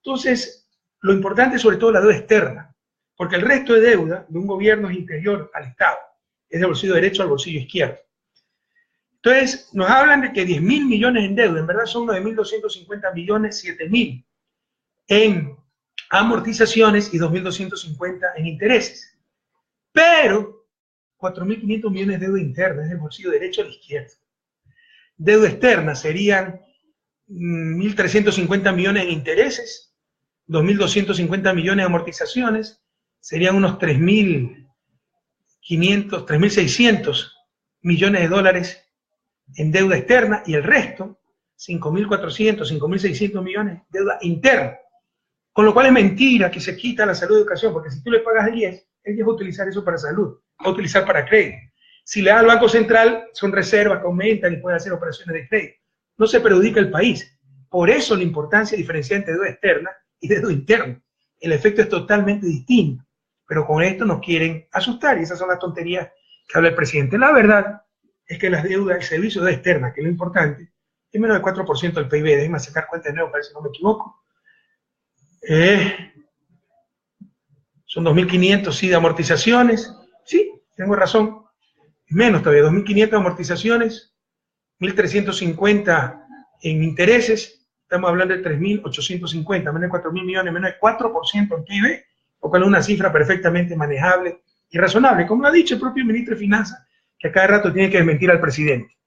S1: Entonces, lo importante es sobre todo la deuda externa, porque el resto de deuda de un gobierno es inferior al Estado. Es del bolsillo derecho al bolsillo izquierdo. Entonces, nos hablan de que 10.000 millones en deuda, en verdad son 9.250 millones, 7.000 en amortizaciones y 2.250 en intereses. Pero 4.500 millones de deuda interna, es del bolsillo derecho al izquierdo. Deuda externa serían 1.350 millones en intereses, 2.250 millones en amortizaciones, serían unos 3.500, 3.600 millones de dólares en deuda externa y el resto, 5.400, 5.600 millones, deuda interna. Con lo cual es mentira que se quita la salud y educación, porque si tú le pagas el 10 va a utilizar eso para salud, va a utilizar para crédito. Si le da al Banco Central, son reservas que aumentan y puede hacer operaciones de crédito. No se perjudica el país. Por eso la importancia de diferenciar entre deuda externa y deuda interna. El efecto es totalmente distinto. Pero con esto nos quieren asustar y esas son las tonterías que habla el presidente. La verdad es que las deudas, el servicio de deuda externa, que es lo importante, es menos del 4% del PIB. Déjenme sacar cuenta de nuevo, parece que no me equivoco. Son 2.500, sí, de amortizaciones. Sí, tengo razón. Menos todavía, 2.500 de amortizaciones, 1.350 en intereses. Estamos hablando de 3.850, menos de 4.000 millones, menos de 4% en PIB, lo cual es una cifra perfectamente manejable y razonable, como lo ha dicho el propio ministro de Finanzas, que a cada rato tiene que desmentir al presidente.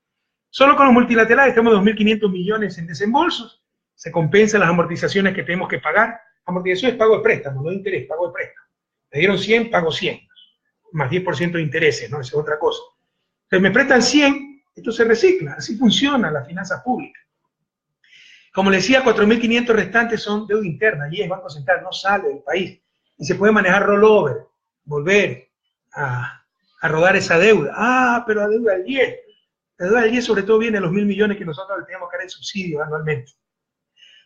S1: Solo con los multilaterales tenemos 2.500 millones en desembolsos, se compensan las amortizaciones que tenemos que pagar. Amortización es pago de préstamo, no de interés, pago de préstamo. Me dieron 100, pago 100, más 10% de intereses, ¿no? Esa es otra cosa. Entonces me prestan 100, esto se recicla, así funciona la finanza pública. Como les decía, 4.500 restantes son deuda interna, y el Banco Central no sale del país, y se puede manejar rollover, volver a rodar esa deuda. Ah, pero la deuda del 10, la deuda del 10 sobre todo viene de los 1.000 millones que nosotros le tenemos que dar en subsidio anualmente.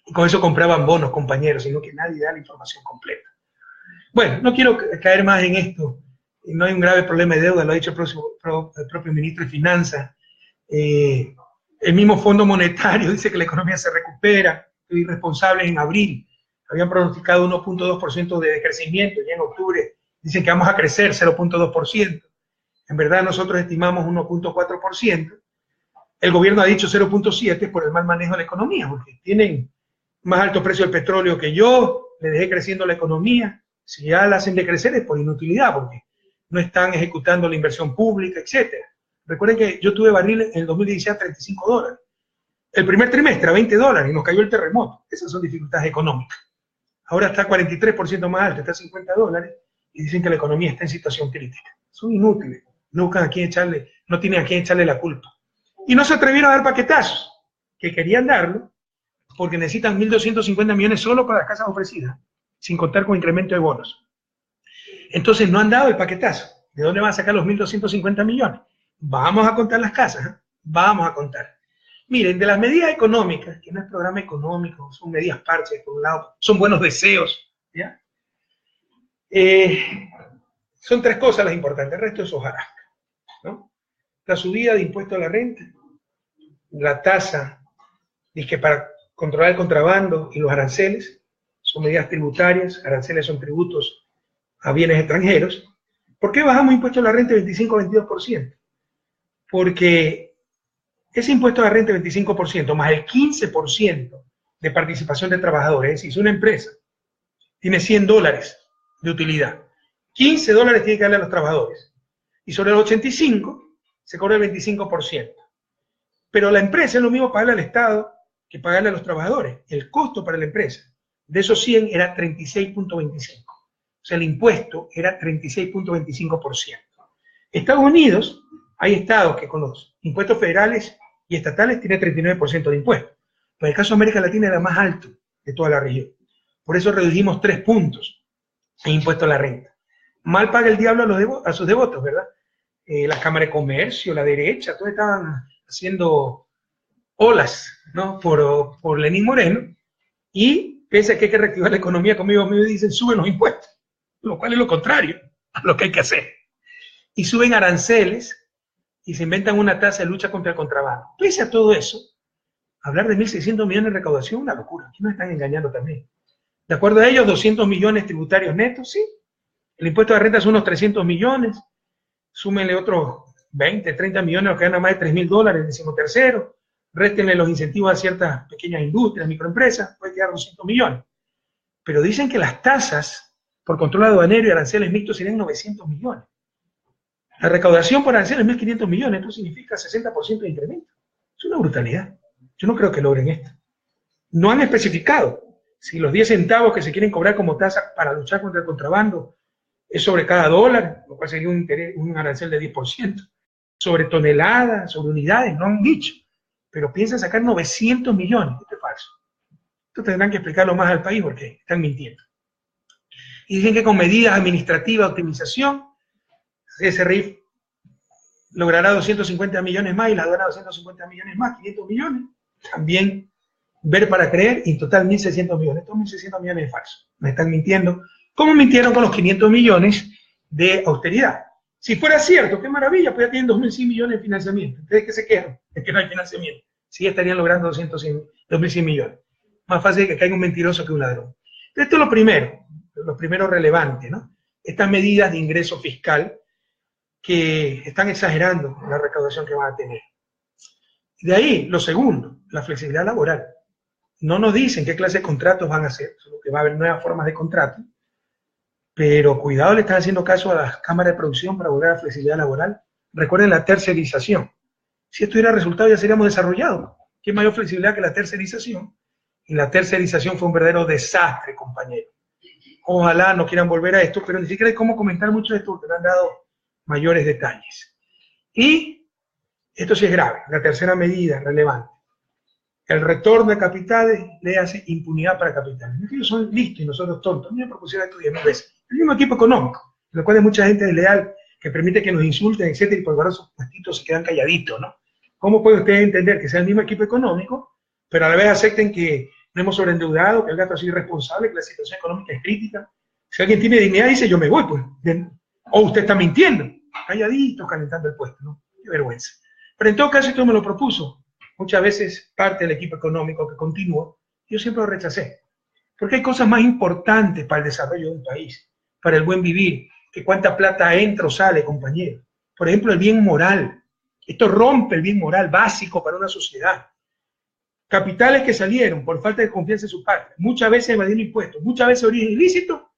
S1: Y con eso compraban bonos, compañeros, sino que nadie da la información completa. Bueno, no quiero caer más en esto. No hay un grave problema de deuda, lo ha dicho el propio ministro de Finanzas. El mismo Fondo Monetario dice que la economía se recupera. Los irresponsables en abril habían pronosticado 1.2% de crecimiento, y en octubre dicen que vamos a crecer 0.2%. En verdad nosotros estimamos 1.4%. El gobierno ha dicho 0.7% por el mal manejo de la economía, porque tienen más alto precio del petróleo que yo, le dejé creciendo la economía, Si ya la hacen decrecer es por inutilidad, porque no están ejecutando la inversión pública, etc. Recuerden que yo tuve barril en el 2016 a $35. El primer trimestre a $20 y nos cayó el terremoto. Esas son dificultades económicas. Ahora está 43% más alto, está a $50 y dicen que la economía está en situación crítica. Son inútiles, no buscan a quién echarle, no tienen a quién echarle la culpa. Y no se atrevieron a dar paquetazos, que querían darlo, porque necesitan 1.250 millones solo para las casas ofrecidas, sin contar con incremento de bonos. Entonces no han dado el paquetazo. ¿De dónde van a sacar los 1.250 millones? Vamos a contar las casas, ¿eh? Vamos a contar. Miren, de las medidas económicas, que no es programa económico, son medidas parches, por un lado, son buenos deseos, ¿ya? Son tres cosas las importantes, el resto es hojarasca, ¿no? La subida de impuesto a la renta, la tasa, dije, para controlar el contrabando y los aranceles, son medidas tributarias, aranceles son tributos a bienes extranjeros. ¿Por qué bajamos impuesto a la renta de 25 a 22%? Porque ese impuesto a la renta de 25% más el 15% de participación de trabajadores, es decir, si una empresa tiene $100 de utilidad, $15 tiene que darle a los trabajadores, y sobre los 85 se cobra el 25%. Pero la empresa es lo mismo pagarle al Estado que pagarle a los trabajadores. El costo para la empresa de esos 100 era 36.25. O sea, el impuesto era 36.25%. Estados Unidos, hay estados que con los impuestos federales y estatales tiene 39% de impuestos. Pero el caso de América Latina era más alto de toda la región. Por eso redujimos 3 puntos en impuesto a la renta. Mal paga el diablo a sus devotos, ¿verdad? La Cámara de Comercio, la derecha, todos estaban haciendo olas, ¿no? Por Lenín Moreno, y pese a que hay que reactivar la economía, como ellos mismos dicen, suben los impuestos, lo cual es lo contrario a lo que hay que hacer. Y suben aranceles y se inventan una tasa de lucha contra el contrabando. Pese a todo eso, hablar de 1.600 millones de recaudación es una locura. Aquí nos están engañando también. De acuerdo a ellos, 200 millones tributarios netos, sí. El impuesto de renta son unos 300 millones. Súmenle otros 20, 30 millones a los que ganan más de $3.000, el 13º. Réstenle los incentivos a ciertas pequeñas industrias, microempresas, puede quedar 200 millones. Pero dicen que las tasas por control aduanero y aranceles mixtos serían 900 millones. La recaudación por aranceles es 1.500 millones, esto significa 60% de incremento. Es una brutalidad. Yo no creo que logren esto. No han especificado si los 10 centavos que se quieren cobrar como tasa para luchar contra el contrabando es sobre cada dólar, lo cual sería un arancel de 10%, sobre toneladas, sobre unidades, no han dicho. Pero piensan sacar 900 millones. Esto es falso. Esto tendrán que explicarlo más al país porque están mintiendo. Y dicen que con medidas administrativas de optimización, ese RIF logrará 250 millones más y la aduana 250 millones más, 500 millones. También ver para creer, y en total 1.600 millones. Estos 1.600 millones es falso. Me están mintiendo. ¿Cómo mintieron con los 500 millones de austeridad? Si fuera cierto, qué maravilla, pues ya tienen 2.100 millones de financiamiento. ¿Ustedes qué se quejan? Es que no hay financiamiento. Sí estarían logrando 2.100 millones. Más fácil que caiga un mentiroso que un ladrón. Esto es lo primero relevante, ¿no? Estas medidas de ingreso fiscal que están exagerando la recaudación que van a tener. De ahí, lo segundo, la flexibilidad laboral. No nos dicen qué clase de contratos van a hacer, solo que va a haber nuevas formas de contrato, pero cuidado, le están haciendo caso a las cámaras de producción para volver a la flexibilidad laboral. Recuerden la tercerización. Si esto hubiera resultado, ya seríamos desarrollados. ¿Qué mayor flexibilidad que la tercerización? Y la tercerización fue un verdadero desastre, compañeros. Ojalá no quieran volver a esto, pero ni siquiera hay cómo comentar mucho de esto, porque me han dado mayores detalles. Y esto sí es grave, la tercera medida relevante. El retorno de capitales le hace impunidad para capitales. Ellos son listos y nosotros tontos. A mí me propusieron esto 10.000 veces. El mismo equipo económico, en lo cual hay mucha gente desleal que permite que nos insulten, etcétera, y por guardar sus puestitos se quedan calladitos, ¿no? ¿Cómo puede usted entender que sea el mismo equipo económico, pero a la vez acepten que no hemos sobreendeudado, que el gasto ha sido irresponsable, que la situación económica es crítica? Si alguien tiene dignidad, dice, yo me voy, pues. O usted está mintiendo, calladitos, calentando el puesto, ¿no? Qué vergüenza. Pero en todo caso, esto me lo propuso muchas veces parte del equipo económico que continuó, yo siempre lo rechacé. Porque hay cosas más importantes para el desarrollo de un país, para el buen vivir, que cuánta plata entra o sale, compañero. Por ejemplo, el bien moral. Esto rompe el bien moral básico para una sociedad. Capitales que salieron por falta de confianza en su parte, muchas veces evadiendo impuestos, muchas veces origen ilícito,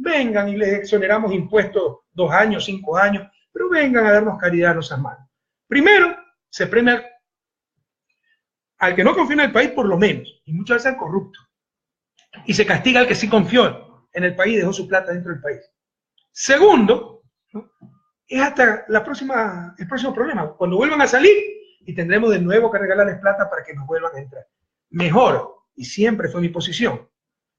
S1: vengan y les exoneramos impuestos 2 años, 5 años, pero vengan a darnos caridad, no sean malos. Primero, se premia al que no confía en el país por lo menos, y muchas veces al corrupto. Y se castiga al que sí confió en el país y dejó su plata dentro del país. Segundo, ¿no?, es hasta el próximo problema, cuando vuelvan a salir y tendremos de nuevo que regalarles plata para que nos vuelvan a entrar. Mejor, y siempre fue mi posición,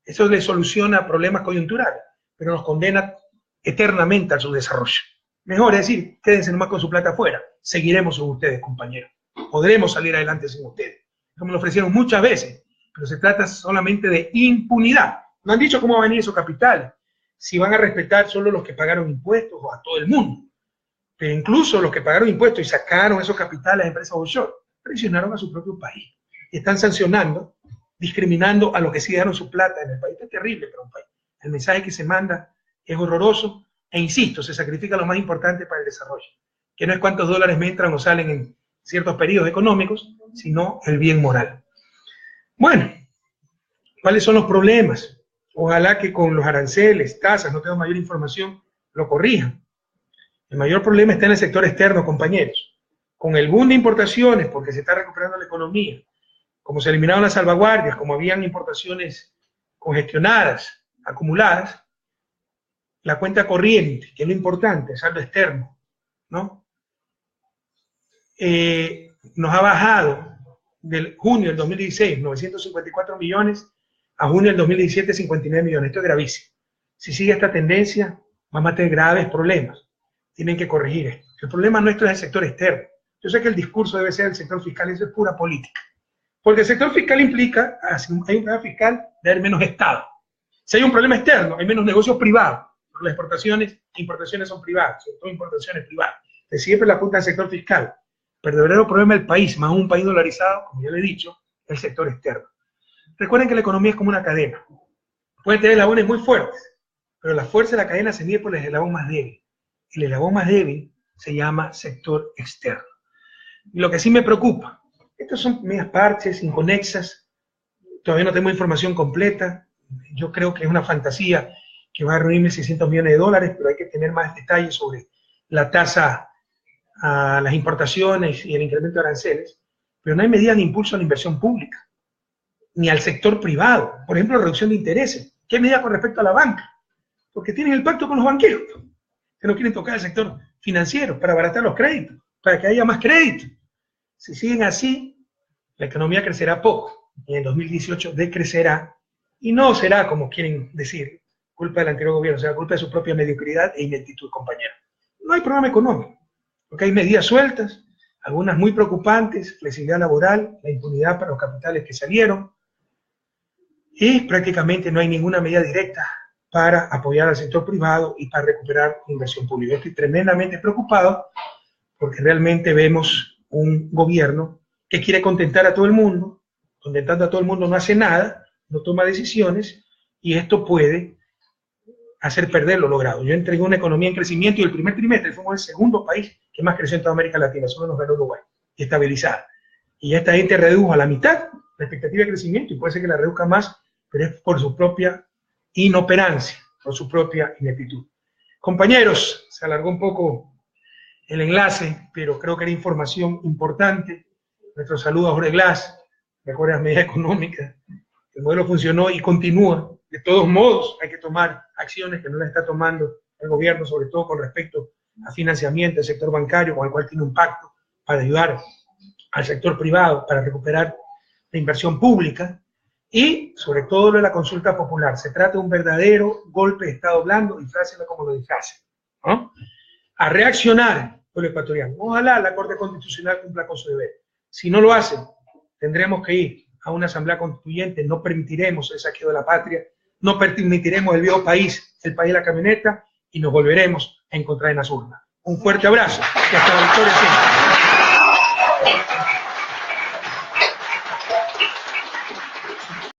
S1: eso les soluciona problemas coyunturales, pero nos condena eternamente al subdesarrollo. Mejor es decir, quédense nomás con su plata afuera, seguiremos con ustedes, compañeros. Podremos salir adelante sin ustedes. Como lo ofrecieron muchas veces, pero se trata solamente de impunidad. No han dicho cómo van a venir esos capitales, si van a respetar solo los que pagaron impuestos o a todo el mundo. Pero incluso los que pagaron impuestos y sacaron esos capitales a empresas offshore, presionaron a su propio país. Y están sancionando, discriminando a los que sí dejaron su plata en el país. Esto es terrible para un país. El mensaje que se manda es horroroso e insisto, se sacrifica lo más importante para el desarrollo, que no es cuántos dólares me entran o salen en ciertos periodos económicos, sino el bien moral. Bueno, ¿cuáles son los problemas? Ojalá que con los aranceles, tasas, no tengo mayor información, lo corrijan. El mayor problema está en el sector externo, compañeros. Con el boom de importaciones, porque se está recuperando la economía, como se eliminaron las salvaguardias, como habían importaciones congestionadas, acumuladas, la cuenta corriente, que es lo importante, el saldo externo, ¿no?, nos ha bajado del junio del 2016, 954 millones, a junio del 2017, 59 millones. Esto es gravísimo. Si sigue esta tendencia, vamos a tener graves problemas. Tienen que corregir esto. El problema nuestro es el sector externo. Yo sé que el discurso debe ser el sector fiscal, eso es pura política. Porque el sector fiscal implica, hay un problema fiscal, de haber menos Estado. Si hay un problema externo, hay menos negocios privados. Porque las exportaciones e importaciones son privadas, sobre todo importaciones privadas. Entonces, siempre la apunta al sector fiscal. Pero el verdadero problema del país, más un país dolarizado, como ya le he dicho, es el sector externo. Recuerden que la economía es como una cadena. Pueden tener eslabones muy fuertes, pero la fuerza de la cadena se mide por el eslabón más débil. El eslabón más débil se llama sector externo. Y lo que sí me preocupa, estas son medias parches, inconexas, todavía no tengo información completa, yo creo que es una fantasía que va a reunir 1.600 millones de dólares, pero hay que tener más detalles sobre la tasa a las importaciones y el incremento de aranceles, pero no hay medidas de impulso a la inversión pública, ni al sector privado. Por ejemplo, reducción de intereses. ¿Qué medida con respecto a la banca? Porque tienen el pacto con los banqueros, que no quieren tocar el sector financiero para abaratar los créditos, para que haya más crédito. Si siguen así, la economía crecerá poco, y en 2018 decrecerá, y no será, como quieren decir, culpa del anterior gobierno, será culpa de su propia mediocridad e ineptitud, compañeros. No hay programa económico, porque hay medidas sueltas, algunas muy preocupantes, flexibilidad laboral, la impunidad para los capitales que salieron, y prácticamente no hay ninguna medida directa para apoyar al sector privado y para recuperar la inversión pública. Estoy tremendamente preocupado porque realmente vemos un gobierno que quiere contentar a todo el mundo, contentando a todo el mundo no hace nada, no toma decisiones, y esto puede hacer perder lo logrado. Yo entregué una economía en crecimiento y el primer trimestre fuimos el segundo país que más creció en toda América Latina, solo nos ganó Uruguay, y estabilizada. Y esta gente redujo a la mitad la expectativa de crecimiento, y puede ser que la reduzca más, pero es por su propia inoperancia, por su propia ineptitud. Compañeros, se alargó un poco el enlace, pero creo que era información importante. Nuestro saludo a Jorge Glass, mejores medidas económicas. El modelo funcionó y continúa. De todos modos, hay que tomar acciones que no las está tomando el gobierno, sobre todo con respecto a financiamiento del sector bancario, con el cual tiene un pacto para ayudar al sector privado, para recuperar la inversión pública, y sobre todo lo de la consulta popular. Se trata de un verdadero golpe de Estado blando, disfrácenlo como lo disfracen, ¿no? A reaccionar pueblo ecuatoriano. Ojalá la Corte Constitucional cumpla con su deber. Si no lo hacen, tendremos que ir a una asamblea constituyente, no permitiremos el saqueo de la patria, no permitiremos el viejo país, el país de la camioneta, y nos volveremos a encontrar en las urnas. Un fuerte abrazo y hasta la victoria siempre.